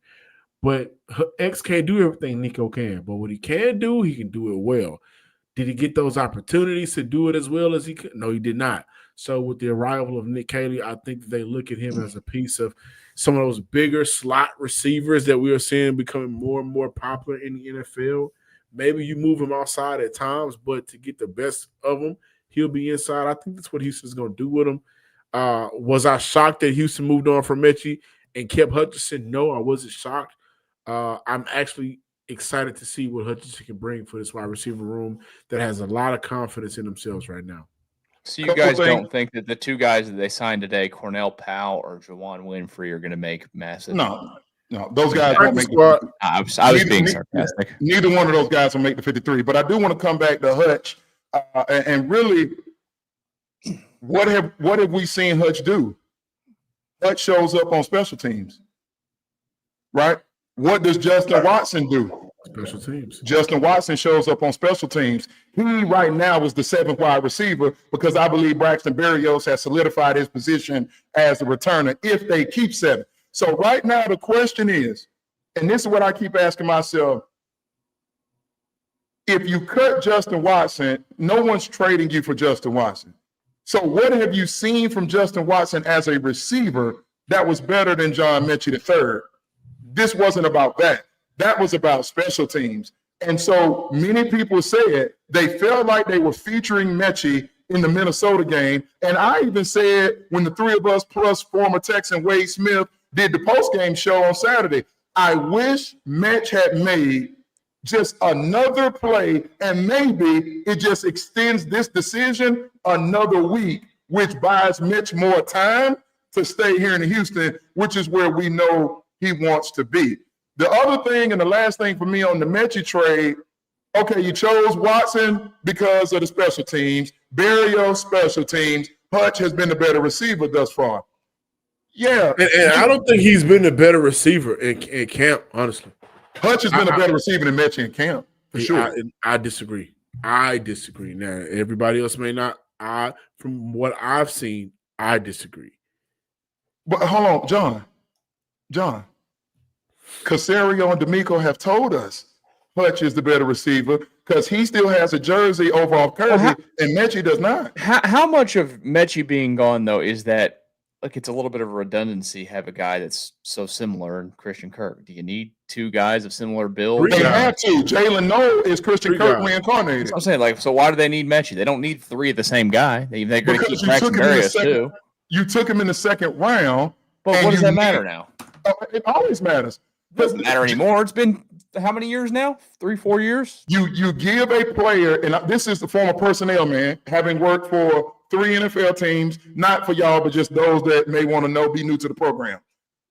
Speaker 4: But X can't do everything Nico can. But what he can do it well. Did he get those opportunities to do it as well as he could? No, he did not. So with the arrival of Nick Caley, I think that they look at him as a piece of some of those bigger slot receivers that we are seeing becoming more and more popular in the NFL. Maybe you move him outside at times, but to get the best of him, he'll be inside. I think that's what Houston's going to do with him. Was I shocked that Houston moved on from Mechie and kept Hutchinson? No, I wasn't shocked. I'm actually excited to see what Hutchinson can bring for this wide receiver room that has a lot of confidence in themselves right now.
Speaker 2: So you guys don't think that the two guys that they signed today, Cornell Powell or Juwan Winfrey, are going to make massive?
Speaker 3: No, those guys won't make the
Speaker 2: I was being sarcastic.
Speaker 3: Neither one of those guys will make the 53. But I do want to come back to Hutch and really, what have we seen Hutch do? Hutch shows up on special teams, right? What does Justin Watson do?
Speaker 4: Special teams.
Speaker 3: Justin Watson shows up on special teams. He right now is the 7th wide receiver because I believe Braxton Berrios has solidified his position as the returner if they keep 7. So right now the question is, and this is what I keep asking myself, if you cut Justin Watson, no one's trading you for Justin Watson. So what have you seen from Justin Watson as a receiver that was better than John Mechie III? This wasn't about that. That was about special teams. And so many people said they felt like they were featuring Mechie in the Minnesota game. And I even said when the three of us plus former Texan Wade Smith did the post-game show on Saturday, I wish Mech had made just another play, and maybe it just extends this decision another week, which buys Mech more time to stay here in Houston, which is where we know he wants to be. The other thing and the last thing for me on the Mechie trade, okay, you chose Watson because of the special teams, Berrios special teams. Hutch has been the better receiver thus far. Yeah.
Speaker 4: And I don't think he's been a better receiver in camp, honestly.
Speaker 3: Hutch has been a better receiver than Mechie in camp, for sure.
Speaker 4: I disagree. Now, everybody else may not. From what I've seen, I disagree.
Speaker 3: But hold on, John. Casario and D'Amico have told us Hutch is the better receiver because he still has a jersey over off Kirby and Mechie does not.
Speaker 2: How much of Mechie being gone, though, is that it's a little bit of a redundancy have a guy that's so similar in Christian Kirk? Do you need two guys of similar build?
Speaker 3: They have to. Jalen Noel is Christian Kirk reincarnated.
Speaker 2: I'm saying, so why do they need Mechie? They don't need three of the same guy. They're going to keep Braxton Berrios too.
Speaker 3: You took him in the second round.
Speaker 2: But what does that matter now?
Speaker 3: It always matters.
Speaker 2: It doesn't matter anymore. It's been how many years now? 3-4 years?
Speaker 3: You give a player, and this is the former personnel man, having worked for 3 NFL teams, not for y'all, but just those that may want to know, be new to the program.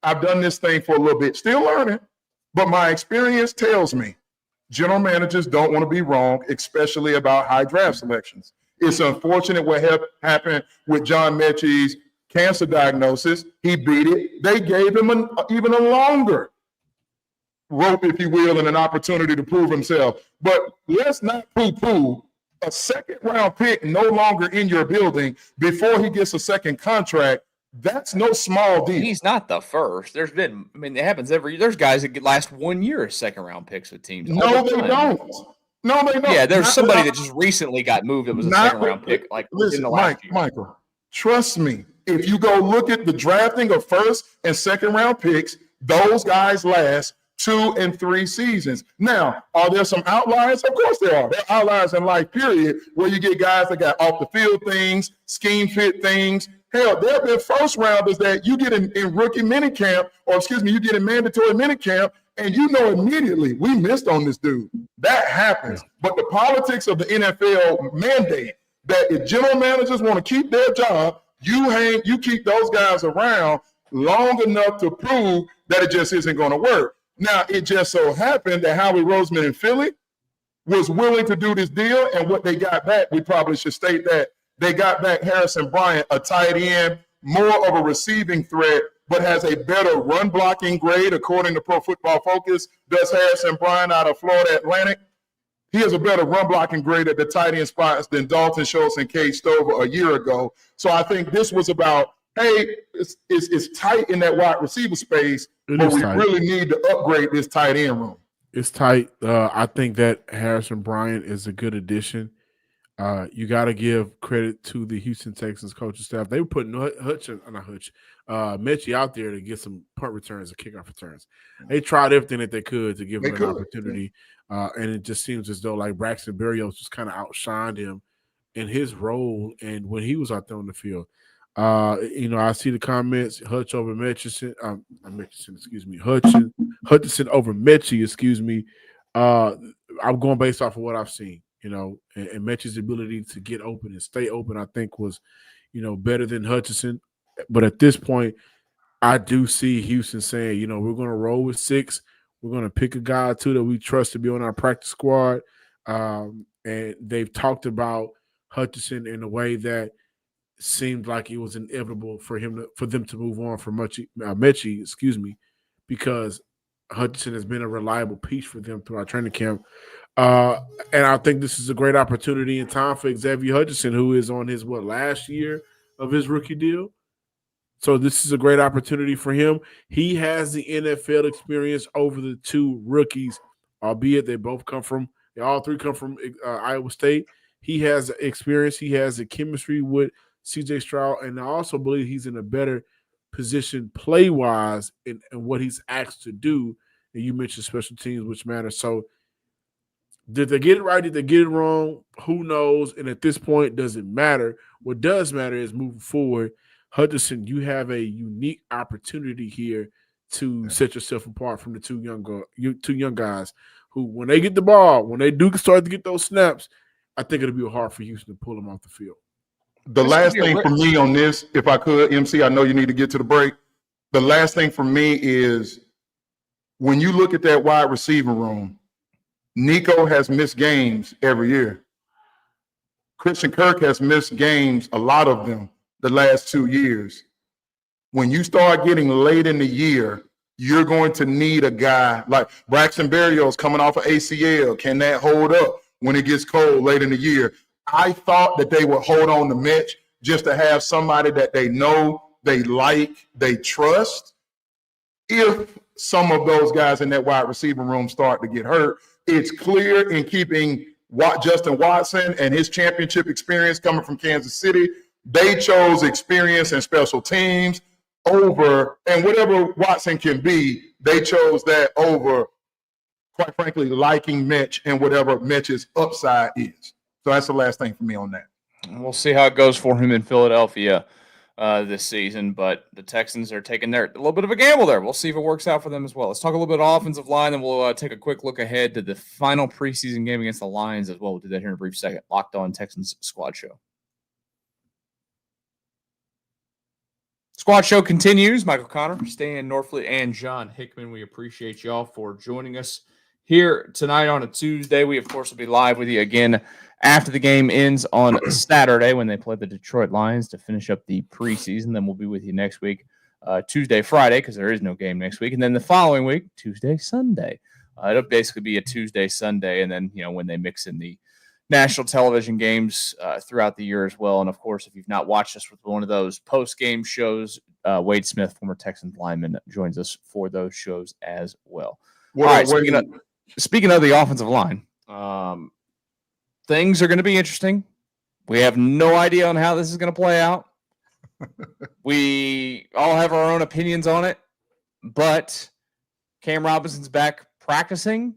Speaker 3: I've done this thing for a little bit, still learning, but my experience tells me general managers don't want to be wrong, especially about high draft selections. It's unfortunate what happened with John Mechie's cancer diagnosis. He beat it. They gave him even a longer rope, if you will, and an opportunity to prove himself. But let's not poo-poo a second-round pick no longer in your building before he gets a second contract. That's no small deal.
Speaker 2: He's not the first. It happens every year. There's guys that last 1 year as second-round picks with teams.
Speaker 3: No, they don't. No, they don't.
Speaker 2: Yeah, there's somebody that just recently got moved that was a second-round pick.
Speaker 3: Listen,
Speaker 2: in the last year.
Speaker 3: Michael, trust me. If you go look at the drafting of first and second-round picks, those guys last 2 and 3 seasons. Now, are there some outliers? Of course there are. There are outliers in life, period, where you get guys that got off the field things, scheme fit things. Hell, there have been first rounders that you get in rookie minicamp, you get in mandatory minicamp, and you know immediately we missed on this dude. That happens. But the politics of the NFL mandate that if general managers want to keep their job, you keep those guys around long enough to prove that it just isn't going to work. Now, it just so happened that Howie Roseman in Philly was willing to do this deal, and what they got back, we probably should state that they got back Harrison Bryant, a tight end, more of a receiving threat, but has a better run blocking grade, according to Pro Football Focus. Does Harrison Bryant out of Florida Atlantic? He has a better run blocking grade at the tight end spots than Dalton Schultz and Cade Stover a year ago. So I think this was about, hey, it's tight in that wide receiver space, but we really need to upgrade this tight end room.
Speaker 4: It's tight. I think that Harrison Bryant is a good addition. You got to give credit to the Houston Texans coaching staff. They were putting Mechie out there to get some punt returns and kickoff returns. They tried everything that they could to give him an opportunity, and it just seems as though like Braxton Berrios just kind of outshined him in his role and when he was out there on the field. I see the comments, Hutch over Hutchinson over Mechie, I'm going based off of what I've seen, and Mechie's ability to get open and stay open, I think was, better than Hutchinson. But at this point, I do see Houston saying, we're going to roll with 6. We're going to pick a guy or 2 that we trust to be on our practice squad. And they've talked about Hutchinson in a way that seemed like it was inevitable for them to move on from Mechie, because Hutchinson has been a reliable piece for them throughout training camp. And I think this is a great opportunity in time for Xavier Hutchinson, who is on his last year of his rookie deal. So this is a great opportunity for him. He has the NFL experience over the 2 rookies, albeit they all 3 come from Iowa State. He has experience. He has the chemistry with C.J. Stroud, and I also believe he's in a better position play-wise in what he's asked to do. And you mentioned special teams, which matters. So did they get it right? Did they get it wrong? Who knows? And at this point, it doesn't matter. What does matter is moving forward. Hutchinson, you have a unique opportunity here to set yourself apart from the two young guys who, when they get the ball, when they do start to get those snaps, I think it'll be hard for Houston to pull them off the field.
Speaker 3: The last thing for me on this, if I could, MC, I know you need to get to the break. The last thing for me is when you look at that wide receiver room, Nico has missed games every year. Christian Kirk has missed games, a lot of them, the last 2 years. When you start getting late in the year, you're going to need a guy like Braxton Berrios coming off of ACL. Can that hold up when it gets cold late in the year? I thought that they would hold on to Mitch just to have somebody that they know, they like, they trust. If some of those guys in that wide receiver room start to get hurt, it's clear in keeping Justin Watson and his championship experience coming from Kansas City, they chose experience and special teams over, and whatever Watson can be, they chose that over, quite frankly, liking Mitch and whatever Mitch's upside is. So that's the last thing for me on that.
Speaker 2: We'll see how it goes for him in Philadelphia. this season, but the Texans are taking a little bit of a gamble there. We'll see if it works out for them as well. Let's talk a little bit offensive line, and we'll take a quick look ahead to the final preseason game against the Lions as well. We'll do that here in a brief second. Locked On Texans Squad Show. Squad Show continues. Michael Connor, Stan Norfleet, and John Hickman. We appreciate y'all for joining us here tonight on a Tuesday. We, of course, will be live with you again after the game ends on Saturday when they play the Detroit Lions to finish up the preseason. Then we'll be with you next week, Tuesday, Friday, because there is no game next week. And then the following week, Tuesday, Sunday. It'll basically be a Tuesday, Sunday, and then, when they mix in the national television games throughout the year as well. And, of course, if you've not watched us with one of those post-game shows, Wade Smith, former Texans lineman, joins us for those shows as well. All right, speaking of the offensive line, things are going to be interesting. We have no idea on how this is going to play out. We all have our own opinions on it, but Cam Robinson's back practicing.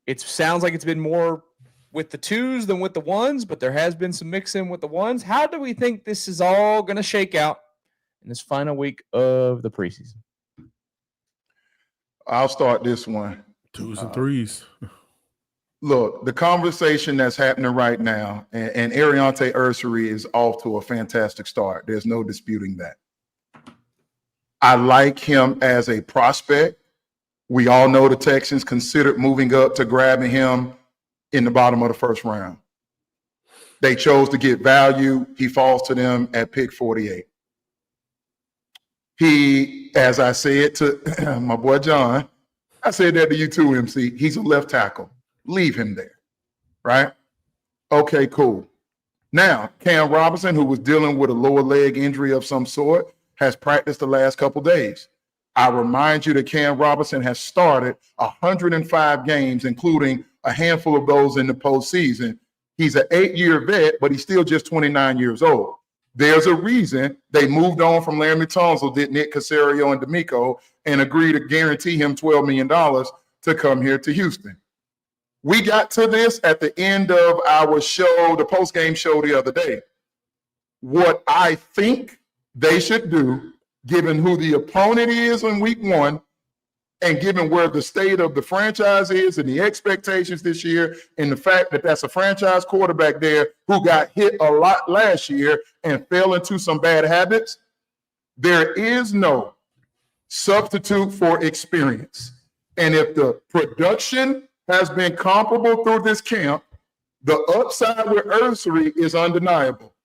Speaker 2: It sounds like it's been more with the twos than with the ones, but there has been some mix-in with the ones. How do we think this is all going to shake out in this final week of the preseason?
Speaker 3: I'll start this one.
Speaker 4: Twos and threes.
Speaker 3: Look, the conversation that's happening right now, and Ariante Ursery is off to a fantastic start. There's no disputing that. I like him as a prospect. We all know the Texans considered moving up to grabbing him in the bottom of the first round. They chose to get value. He falls to them at pick 48. He, as I said to my boy John, I said that to you too, MC. He's a left tackle. Leave him there, right? Okay, cool. Now, Cam Robinson, who was dealing with a lower leg injury of some sort, has practiced the last couple days. I remind you that Cam Robinson has started 105 games, including a handful of those in the postseason. He's an 8-year vet, but he's still just 29 years old. There's a reason they moved on from Laremy Tunsil, did Nick Caserio and D'Amico, and agreed to guarantee him $12 million to come here to Houston. We got to this at the end of our show, the post-game show the other day. What I think they should do, given who the opponent is in week one, and given where the state of the franchise is and the expectations this year, and the fact that that's a franchise quarterback there who got hit a lot last year and fell into some bad habits, there is no substitute for experience. And if the production has been comparable through this camp, the upside with Ursery is undeniable.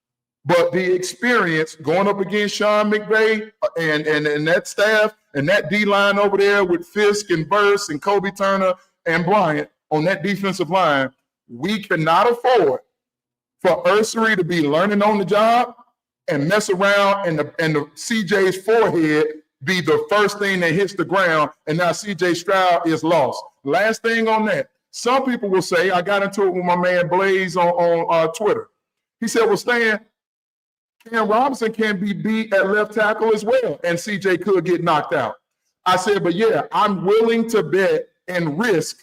Speaker 3: But the experience going up against Sean McVay and that staff and that D-line over there with Fisk and Burst and Kobe Turner and Bryant on that defensive line, we cannot afford for Ursery to be learning on the job and mess around and the CJ's forehead be the first thing that hits the ground, and now CJ Stroud is lost. Last thing on that, some people will say, I got into it with my man Blaze on Twitter. He said, well, Stan, Cam Robinson can be beat at left tackle as well, and CJ could get knocked out. I said, but yeah, I'm willing to bet and risk.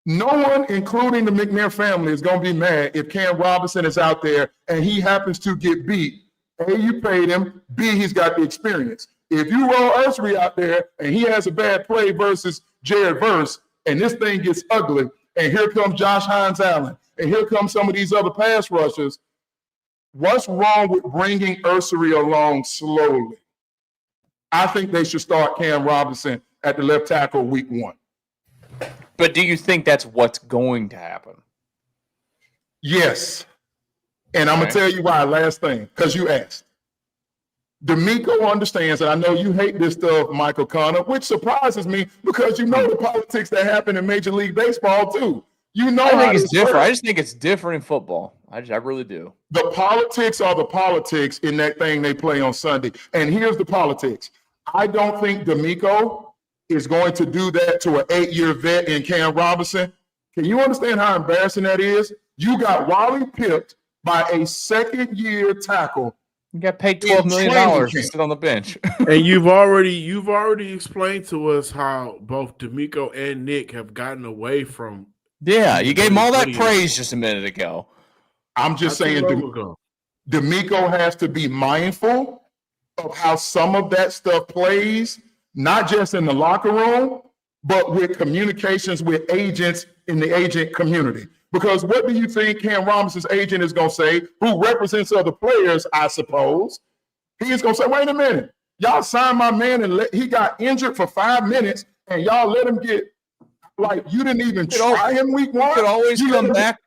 Speaker 3: No one, including the McNair family, is going to be mad if Cam Robinson is out there and he happens to get beat. A, you paid him. B, he's got the experience. If you roll Ursery out there and he has a bad play versus Jared Verse, and this thing gets ugly, and here comes Josh Hines-Allen, and here comes some of these other pass rushers, what's wrong with bringing Ursery along slowly? I think they should start Cam Robinson at the left tackle week one.
Speaker 2: But do you think that's what's going to happen?
Speaker 3: Yes. And I'm going to tell you why, last thing, because you asked. D'Amico understands, and I know you hate this stuff, Michael Connor, which surprises me because you know the politics that happen in Major League Baseball too. You know,
Speaker 2: I think it's different. I just think it's different in football. I really do.
Speaker 3: The politics are the politics in that thing they play on Sunday. And here's the politics. I don't think D'Amico is going to do that to an 8-year vet in Cam Robinson. Can you understand how embarrassing that is? You got Wally pipped by a second-year tackle.
Speaker 2: You got paid $12 million to sit on the bench.
Speaker 4: And you've already explained to us how both D'Amico and Nick have gotten away from.
Speaker 2: Yeah, you gave him all that praise just a minute ago.
Speaker 3: I'm just saying D'Amico has to be mindful of how some of that stuff plays, not just in the locker room, but with communications with agents in the agent community. Because what do you think Cam Robinson's agent is going to say, who represents other players, I suppose? He's going to say, wait a minute, y'all signed my man and he got injured for 5 minutes and y'all let him get, like, you didn't even try him week one?
Speaker 2: We could always come back.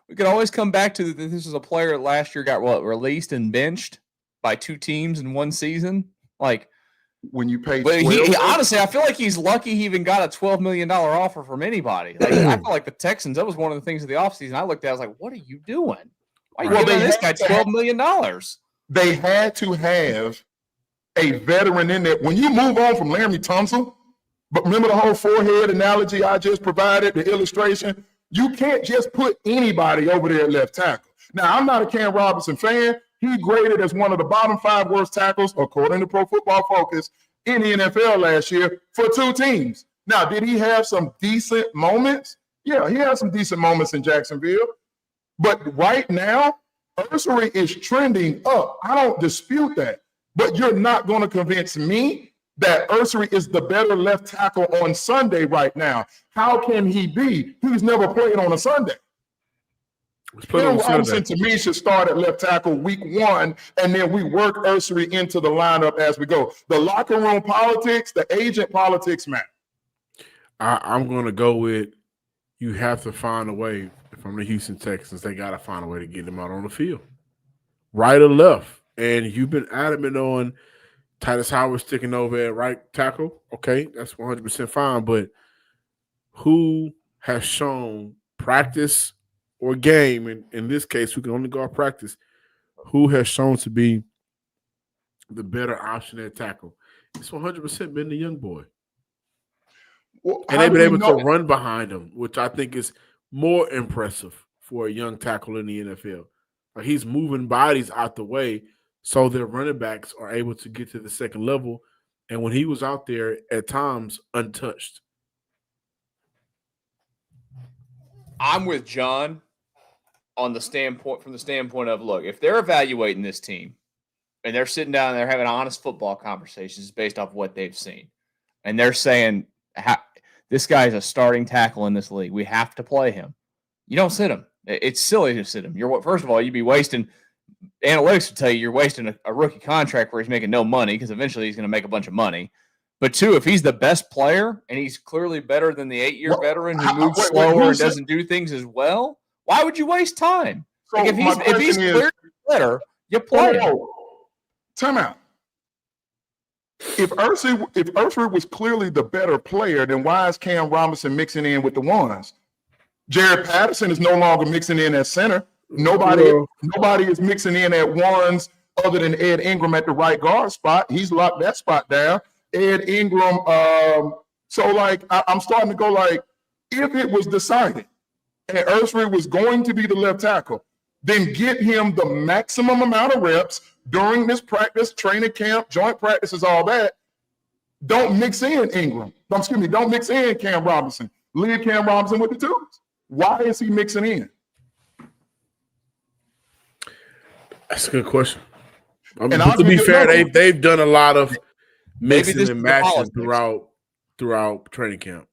Speaker 2: We could always come back to this is a player that last year got released and benched by 2 teams in one season. Like,
Speaker 3: when you pay,
Speaker 2: but he honestly, I feel like he's lucky he even got a $12 million offer from anybody. Like, I feel like the Texans, that was one of the things of the offseason. I looked at, I was like, what are you doing? Why are you giving this guy $12 million?
Speaker 3: They had to have a veteran in there. When you move on from Laremy Tunsil, but remember the whole forehead analogy I just provided, the illustration? You can't just put anybody over there at left tackle. Now, I'm not a Cam Robinson fan. He graded as one of the bottom 5 worst tackles, according to Pro Football Focus, in the NFL last year for 2 teams. Now, did he have some decent moments? Yeah, he had some decent moments in Jacksonville. But right now, Ursery is trending up. I don't dispute that. But you're not going to convince me that Ursery is the better left tackle on Sunday right now. How can he be? He's never played on a Sunday. Cam Robinson, to me, should start at left tackle week 1, and then we work Ursery into the lineup as we go. The locker room politics, the agent politics matter.
Speaker 4: I'm going to go with you have to find a way. From the Houston Texans, they got to find a way to get him out on the field, right or left. And you've been adamant on Titus Howard sticking over at right tackle. Okay, that's 100% fine. But who has shown practice or game, and in this case, we can only go off practice, who has shown to be the better option at tackle? It's 100% been the young boy.
Speaker 3: Well,
Speaker 4: and they've been able to run behind him, which I think is more impressive for a young tackle in the NFL. Like, he's moving bodies out the way so their running backs are able to get to the second level. And when he was out there at times untouched.
Speaker 2: I'm with John on the standpoint, from the standpoint of, look, if they're evaluating this team and they're sitting down and they're having honest football conversations based off what they've seen, and they're saying, this guy is a starting tackle in this league, we have to play him. You don't sit him. It's silly to sit him. First of all, you'd be wasting – analytics would tell you you're wasting a rookie contract where he's making no money, because eventually he's going to make a bunch of money. But 2, if he's the best player and he's clearly better than the 8-year veteran who moves slower and doesn't do things as well, why would you waste time?
Speaker 3: So
Speaker 2: like, if he's clearly better, you play him.
Speaker 3: Time out. If Ursery was clearly the better player, then why is Cam Robinson mixing in with the ones? Jared Patterson is no longer mixing in at center. Nobody is mixing in at ones other than Ed Ingram at the right guard spot. He's locked that spot down. Ed Ingram. So, like, I'm starting to go, like, if it was decided and Ursery was going to be the left tackle, then get him the maximum amount of reps during this practice, training camp, joint practices, all that. Don't mix in Ingram. Don't mix in Cam Robinson. Leave Cam Robinson with the 2s. Why is he mixing in?
Speaker 4: That's a good question. I mean, to be fair, they've done a lot of mixing and matching throughout training camp.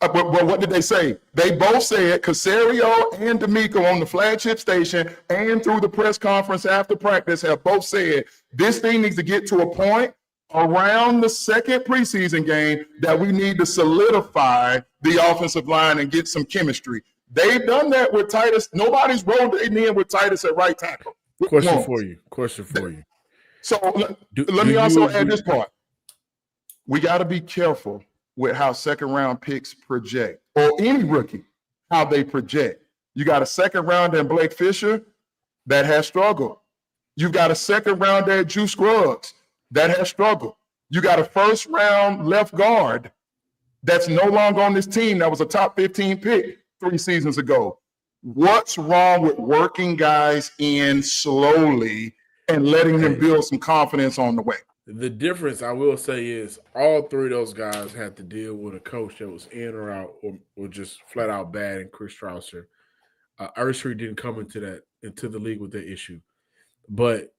Speaker 3: But what did they say? They both said, Caserio and D'Amico on the flagship station and through the press conference after practice have both said this thing needs to get to a point around the second preseason game that we need to solidify the offensive line and get some chemistry. They've done that with Titus. Nobody's rolled in with Titus at right tackle.
Speaker 4: Question for you.
Speaker 3: So let me also add this part. We got to be careful with how second-round picks project, or any rookie, how they project. You got a second-rounder in Blake Fisher that has struggled. You got a second-rounder at Juice Scruggs that has struggled. You got a first-round left guard that's no longer on this team that was a top 15 pick 3 seasons ago. What's wrong with working guys in slowly and letting them build some confidence on the way?
Speaker 4: The difference, I will say, is all 3 of those guys had to deal with a coach that was in or out or just flat out bad, and Chris Strausser. Ursery didn't come into the league with that issue. But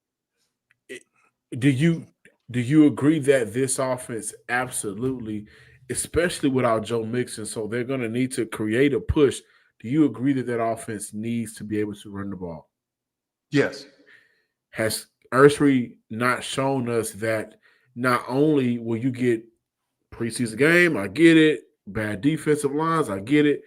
Speaker 4: Do you agree that this offense absolutely, especially without Joe Mixon, so they're going to need to create a push? Do you agree that offense needs to be able to run the ball?
Speaker 3: Yes.
Speaker 4: Has Ursary not shown us that not only will you get preseason game, I get it, bad defensive lines, I get it,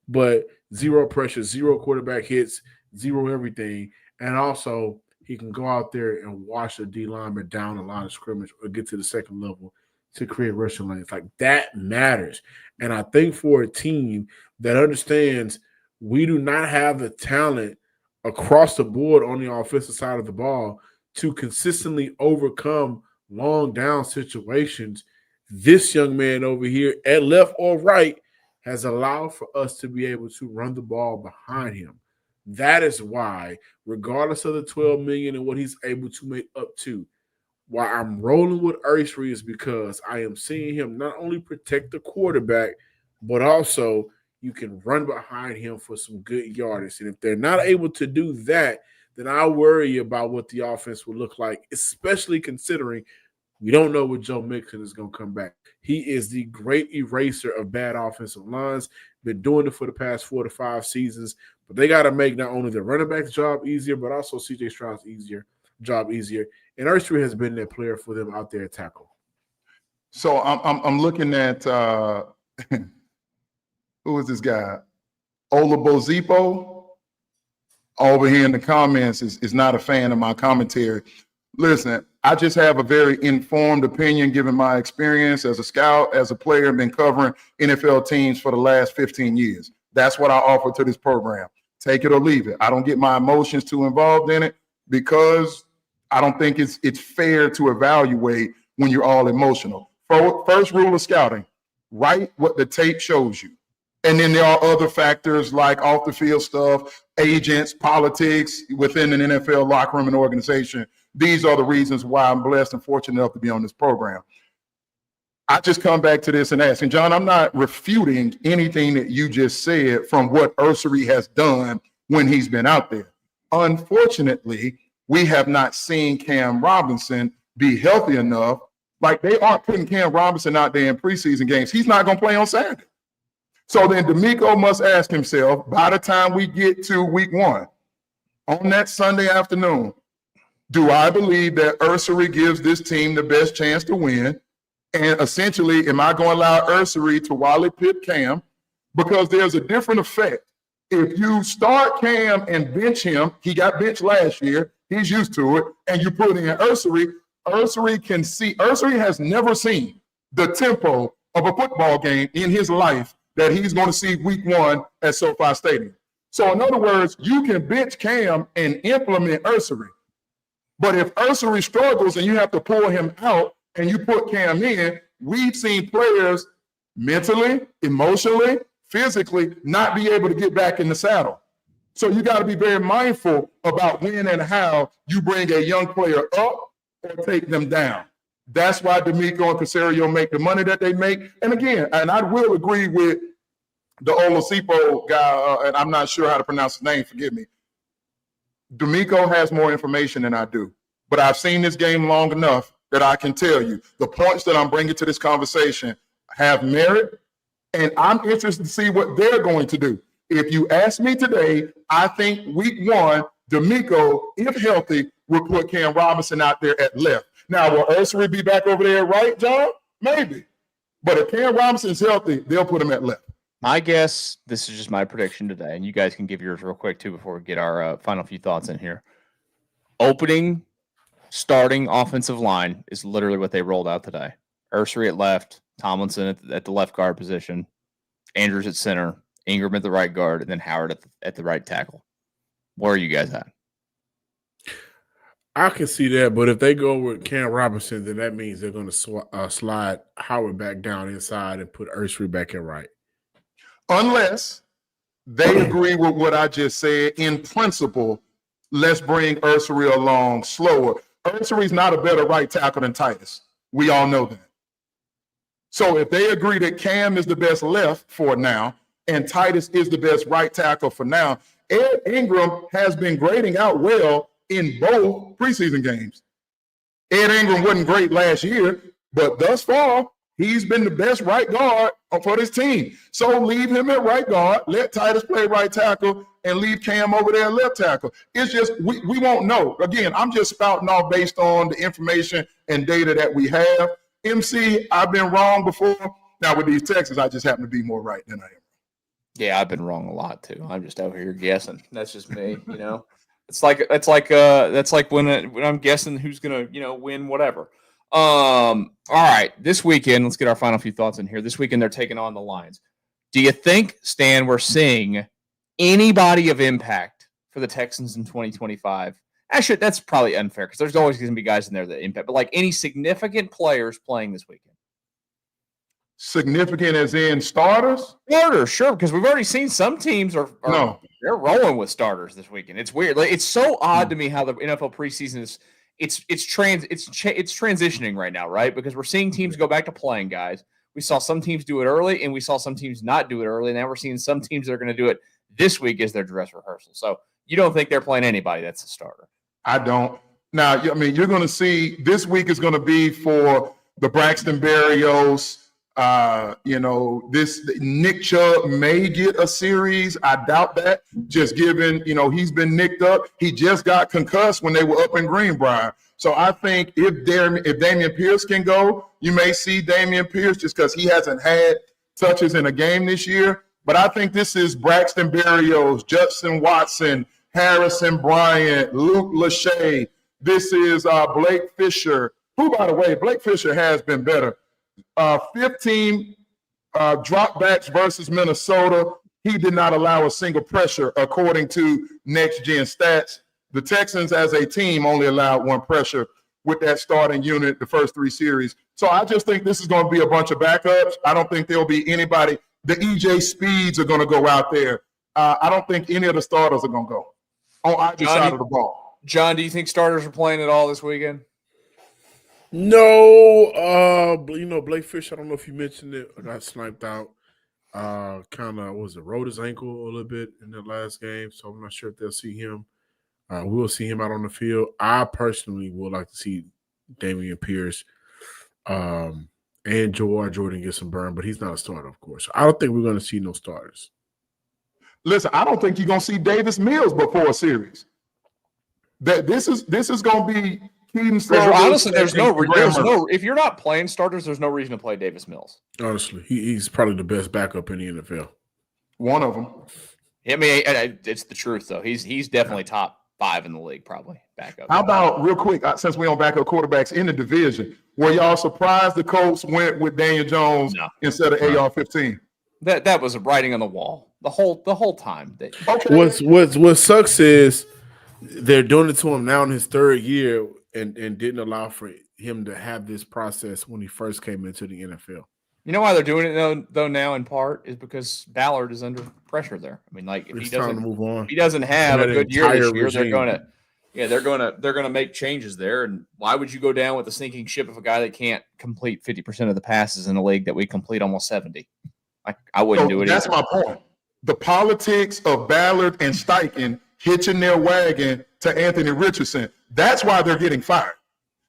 Speaker 4: but zero pressure, zero quarterback hits, zero everything, and also he can go out there and wash a D lineman down the line of scrimmage or get to the second level to create rushing lanes. Like that matters. And I think for a team that understands we do not have the talent across the board on the offensive side of the ball to consistently overcome long down situations, this young man over here at left or right has allowed for us to be able to run the ball behind him. That is why, regardless of the $12 million and what he's able to make up to, why I'm rolling with Ursary is because I am seeing him not only protect the quarterback, but also you can run behind him for some good yardage. And if they're not able to do that, then I worry about what the offense will look like, especially considering we don't know what Joe Mixon is going to come back. He is the great eraser of bad offensive lines. Been doing it for the past 4 to 5 seasons. But they got to make not only the running back's job easier, but also C.J. Stroud's job easier. And Ursary has been that player for them out there at tackle.
Speaker 3: So I'm looking at who is this guy? Olabozipo over here in the comments is not a fan of my commentary. Listen, I just have a very informed opinion given my experience as a scout, as a player, been covering NFL teams for the last 15 years. That's what I offer to this program. Take it or leave it. I don't get my emotions too involved in it because I don't think it's fair to evaluate when you're all emotional. First rule of scouting, write what the tape shows you. And then there are other factors like off the field stuff, agents, politics within an NFL locker room and organization. These are the reasons why I'm blessed and fortunate enough to be on this program. I just come back to this and ask, and John, I'm not refuting anything that you just said from what Ursary has done when he's been out there. Unfortunately, we have not seen Cam Robinson be healthy enough. Like they aren't putting Cam Robinson out there in preseason games. He's not going to play on Saturday. So then D'Amico must ask himself, by the time we get to week 1, on that Sunday afternoon, do I believe that Ursary gives this team the best chance to win? And essentially, am I going to allow Ursary to Wally Pipp Cam? Because there's a different effect. If you start Cam and bench him, he got benched last year, he's used to it, and you put in Ursary can see, Ursary has never seen the tempo of a football game in his life that he's going to see week 1 at SoFi Stadium. So in other words, you can bench Cam and implement Ursary. But if Ursary struggles and you have to pull him out and you put Cam in, we've seen players mentally, emotionally, physically not be able to get back in the saddle. So you got to be very mindful about when and how you bring a young player up or take them down. That's why D'Amico and Caserio make the money that they make. And again, and I will agree with the Olasipo guy, and I'm not sure how to pronounce his name, forgive me. D'Amico has more information than I do. But I've seen this game long enough that I can tell you the points that I'm bringing to this conversation have merit, and I'm interested to see what they're going to do. If you ask me today, I think week 1, D'Amico, if healthy, will put Cam Robinson out there at left. Now, will Ursary be back over there right, John? Maybe. But if Cam Robinson's healthy, they'll put him at left.
Speaker 2: My guess, this is just my prediction today, and you guys can give yours real quick, too, before we get our final few thoughts in here. Starting offensive line is literally what they rolled out today. Ursary at left, Tomlinson at the left guard position, Andrews at center, Ingram at the right guard, and then Howard at the right tackle. Where are you guys at?
Speaker 4: I can see that, but if they go with Cam Robinson, then that means they're going to slide Howard back down inside and put Ursary back at right.
Speaker 3: Unless they agree with what I just said. In principle, let's bring Ursary along slower. Ursary's not a better right tackle than Titus. We all know that. So if they agree that Cam is the best left for now and Titus is the best right tackle for now, Ed Ingram has been grading out well in both preseason games. Ed Ingram wasn't great last year, but thus far, he's been the best right guard for this team. So leave him at right guard, let Titus play right tackle, and leave Cam over there at left tackle. It's just we won't know. Again, I'm just spouting off based on the information and data that we have. MC, I've been wrong before. Now with these Texans, I just happen to be more right than I am.
Speaker 2: Yeah, I've been wrong a lot too. I'm just over here guessing. That's just me, you know. It's like when I'm guessing who's gonna, win whatever. All right, this weekend, let's get our final few thoughts in here. This weekend, they're taking on the Lions. Do you think, Stan, we're seeing anybody of impact for the Texans in 2025? Actually, that's probably unfair because there's always going to be guys in there that impact, but like any significant players playing this weekend?
Speaker 3: Significant as in starters?
Speaker 2: Starters, sure, because we've already seen some teams are they're rolling with starters this weekend. It's weird. Like, it's so odd to me how the NFL preseason is. It's transitioning right now, right? Because we're seeing teams go back to playing guys. We saw some teams do it early, and we saw some teams not do it early. And now we're seeing some teams that are going to do it this week as their dress rehearsal. So you don't think they're playing anybody that's a starter?
Speaker 3: I don't. Now, I mean, you're going to see this week is going to be for the Braxton Berrios. This Nick Chubb may get a series. I doubt that. Just given, he's been nicked up. He just got concussed when they were up in Greenbrier. So I think if Dameon Pierce can go, you may see Dameon Pierce just because he hasn't had touches in a game this year. But I think this is Braxton Berrios, Justin Watson, Harrison Bryant, Luke Lachey. This is Blake Fisher, who, by the way, Blake Fisher has been better. 15 dropbacks versus Minnesota. He did not allow a single pressure, according to Next Gen Stats. The Texans, as a team, only allowed one pressure with that starting unit the first 3 series. So I just think this is going to be a bunch of backups. I don't think there'll be anybody. The EJ Speeds are going to go out there. I don't think any of the starters are going to go on either side of the ball.
Speaker 2: John, do you think starters are playing at all this weekend?
Speaker 4: No, Blake Fisher, I don't know if you mentioned it, got sniped out. Rode his ankle a little bit in the last game, so I'm not sure if they'll see him. We'll see him out on the field. I personally would like to see Dameon Pierce and Jordan get some burn, but he's not a starter, of course. I don't think we're going to see no starters.
Speaker 3: Listen, I don't think you're going to see Davis Mills before a series. This is going to be
Speaker 2: honestly, there's no. If you're not playing starters, there's no reason to play Davis Mills.
Speaker 4: Honestly, he's probably the best backup in the NFL.
Speaker 3: One of them.
Speaker 2: I mean, it's the truth though. He's definitely top 5 in the league, probably backup.
Speaker 3: How about real quick, since we on backup quarterbacks in the division, were y'all surprised the Colts went with Daniel Jones instead of AR-15?
Speaker 2: That was a writing on the wall the whole time.
Speaker 4: Okay. What sucks is they're doing it to him now in his 3rd year. And didn't allow for him to have this process when he first came into the NFL.
Speaker 2: You know why they're doing it though now in part is because Ballard is under pressure there. I mean, like if he doesn't move on, he doesn't have a good year this year. They're gonna make changes there. And why would you go down with a sinking ship of a guy that can't complete 50% of the passes in a league that we complete almost 70? I wouldn't do it.
Speaker 3: That's my point. The politics of Ballard and Steichen hitching their wagon to Anthony Richardson. That's why they're getting fired.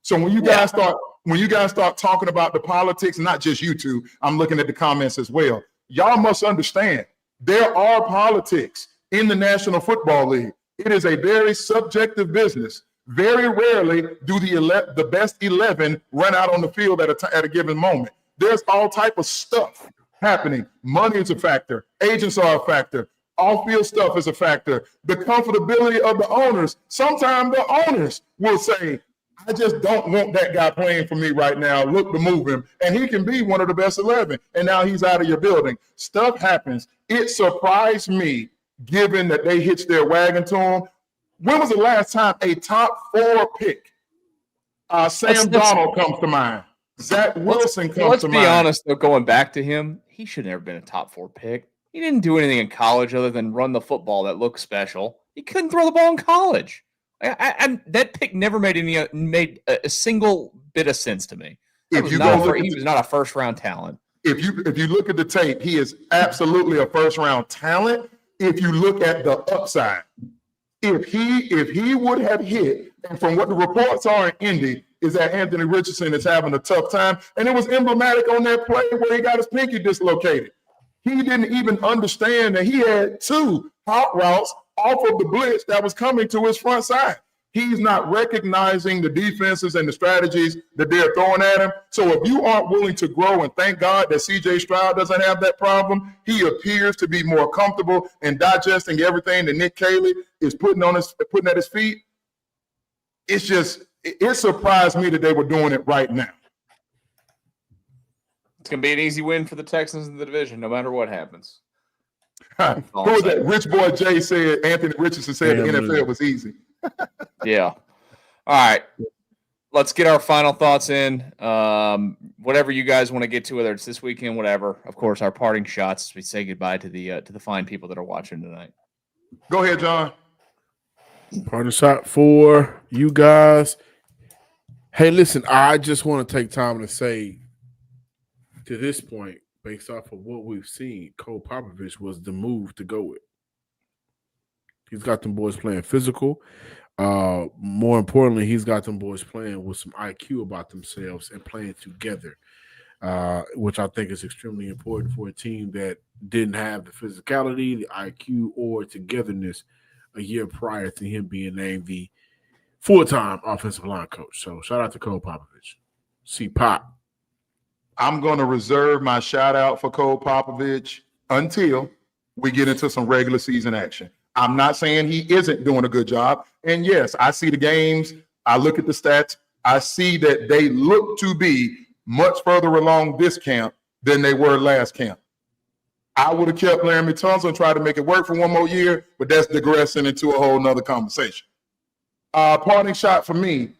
Speaker 3: So when you guys start talking about the politics, not just you two, I'm looking at the comments as well. Y'all must understand there are politics in the National Football League. It is a very subjective business. Very rarely do the best 11 run out on the field at a given moment. There's all type of stuff happening. Money is a factor. Agents are a factor. Off-field stuff is a factor. The comfortability of the owners. Sometimes the owners will say, I just don't want that guy playing for me right now. Look to move him. And he can be one of the best 11. And now he's out of your building. Stuff happens. It surprised me, given that they hitched their wagon to him. When was the last time a top 4 pick? Sam Darnold comes to mind. Zach Wilson comes to mind.
Speaker 2: Let's be honest, though, going back to him, he should have never been a top 4 pick. He didn't do anything in college other than run the football that looked special. He couldn't throw the ball in college. That pick never made a single bit of sense to me. He was not a first-round talent.
Speaker 3: If you look at the tape, he is absolutely a first-round talent. If you look at the upside, if he would have hit, and from what the reports are in Indy, is that Anthony Richardson is having a tough time. And it was emblematic on that play where he got his pinky dislocated. He didn't even understand that he had 2 hot routes off of the blitz that was coming to his front side. He's not recognizing the defenses and the strategies that they're throwing at him. So if you aren't willing to grow, and thank God that C.J. Stroud doesn't have that problem, he appears to be more comfortable in digesting everything that Nick Caley is putting at his feet. It surprised me that they were doing it right now.
Speaker 2: It's going to be an easy win for the Texans in the division, no matter what happens.
Speaker 3: Who was that? Rich Boy Jay said, Anthony Richardson said the NFL was easy.
Speaker 2: Yeah. All right. Let's get our final thoughts in. Whatever you guys want to get to, whether it's this weekend, whatever. Of course, our parting shots as we say goodbye to the fine people that are watching tonight.
Speaker 3: Go ahead, John.
Speaker 4: Parting shot for you guys. Hey, listen, I just want to take time to say, to this point, based off of what we've seen, Cole Popovich was the move to go with. He's got them boys playing physical. More importantly, he's got them boys playing with some IQ about themselves and playing together, which I think is extremely important for a team that didn't have the physicality, the IQ, or togetherness a year prior to him being named the full-time offensive line coach. So shout out to Cole Popovich. See Pop.
Speaker 3: I'm going to reserve my shout out for Cole Popovich until we get into some regular season action. I'm not saying he isn't doing a good job. And yes, I see the games. I look at the stats. I see that they look to be much further along this camp than they were last camp. I would have kept Laramie Tunsil and tried to make it work for one more year, but that's digressing into a whole nother conversation. Parting shot for me,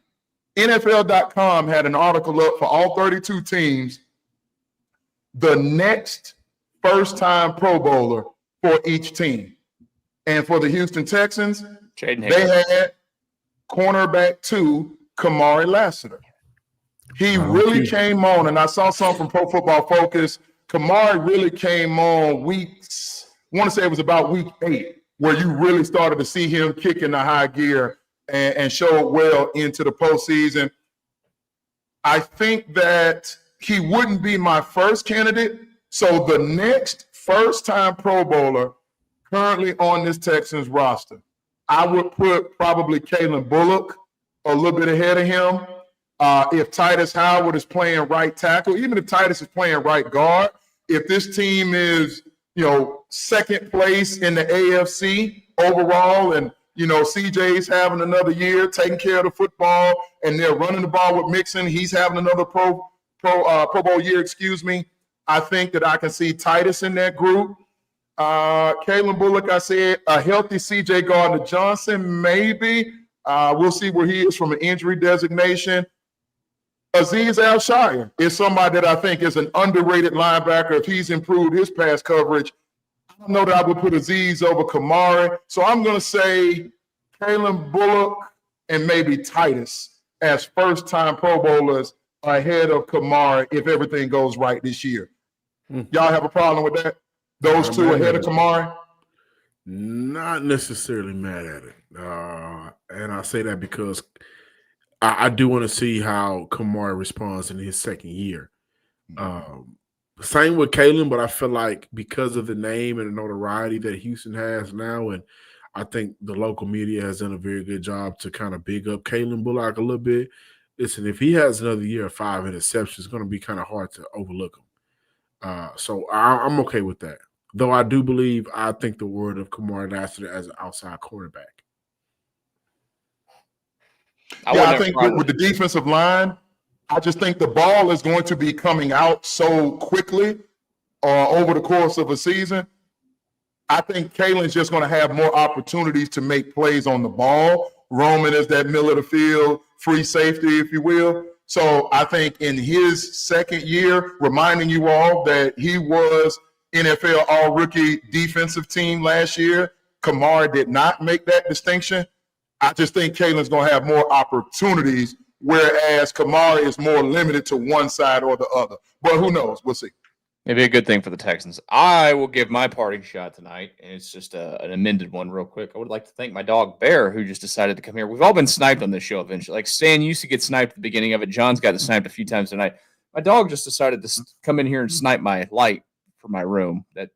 Speaker 3: NFL.com had an article up for all 32 teams, the next first-time Pro Bowler for each team. And for the Houston Texans, they had cornerback 2, Kamari Lassiter. He really came on, and I saw something from Pro Football Focus. Kamari really came on I want to say it was about week 8, where you really started to see him kick in the high gear and show it well into the postseason. I think that he wouldn't be my first candidate. So the next first-time Pro Bowler currently on this Texans roster, I would put probably Kalen Bullock a little bit ahead of him. If Titus Howard is playing right tackle, even if Titus is playing right guard, if this team is, second place in the AFC overall, and, CJ's having another year taking care of the football, and they're running the ball with Mixon, he's having another Pro Bowl year, I think that I can see Titus in that group. Kalen Bullock, I said, a healthy C.J. Gardner-Johnson, maybe. We'll see where he is from an injury designation. Azeez Al-Shire is somebody that I think is an underrated linebacker. If he's improved his pass coverage, I don't know that I would put Azeez over Kamari. So I'm going to say Kalen Bullock and maybe Titus as first-time Pro Bowlers ahead of Kamari if everything goes right this year. Y'all have a problem with that? Those two ahead of Kamari?
Speaker 4: Not necessarily mad at it. And I say that because I do want to see how Kamari responds in his second year. Same with Kalen, but I feel like because of the name and the notoriety that Houston has now, and I think the local media has done a very good job to kind of big up Kalen Bullock a little bit. Listen, if he has another year of 5 interceptions, it's going to be kind of hard to overlook him. So I'm okay with that. Though I think the word of Kamari Lassiter as an outside quarterback.
Speaker 3: I think with the defensive line, I just think the ball is going to be coming out so quickly over the course of a season. I think Kalen's just going to have more opportunities to make plays on the ball. Roman is that middle of the field, free safety, if you will. So I think in his second year, reminding you all that he was NFL All-Rookie defensive team last year, Kamari did not make that distinction. I just think Kalen's going to have more opportunities, whereas Kamari is more limited to one side or the other. But who knows? We'll see.
Speaker 2: Maybe a good thing for the Texans. I will give my parting shot tonight, and it's just an amended one real quick. I would like to thank my dog, Bear, who just decided to come here. We've all been sniped on this show eventually. Like Stan used to get sniped at the beginning of it. John's got sniped a few times tonight. My dog just decided to come in here and snipe my light for my room that,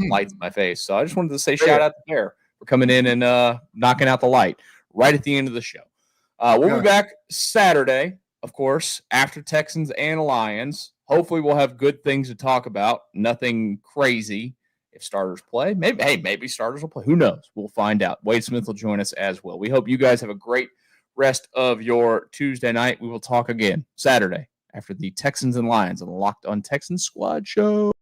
Speaker 2: lights my face. So I just wanted to say shout out to Bear for coming in and knocking out the light right at the end of the show. We'll be back Saturday, of course, after Texans and Lions. Hopefully we'll have good things to talk about. Nothing crazy. If starters play, maybe starters will play. Who knows? We'll find out. Wade Smith will join us as well. We hope you guys have a great rest of your Tuesday night. We will talk again Saturday after the Texans and Lions on the Locked On Texans Squad Show.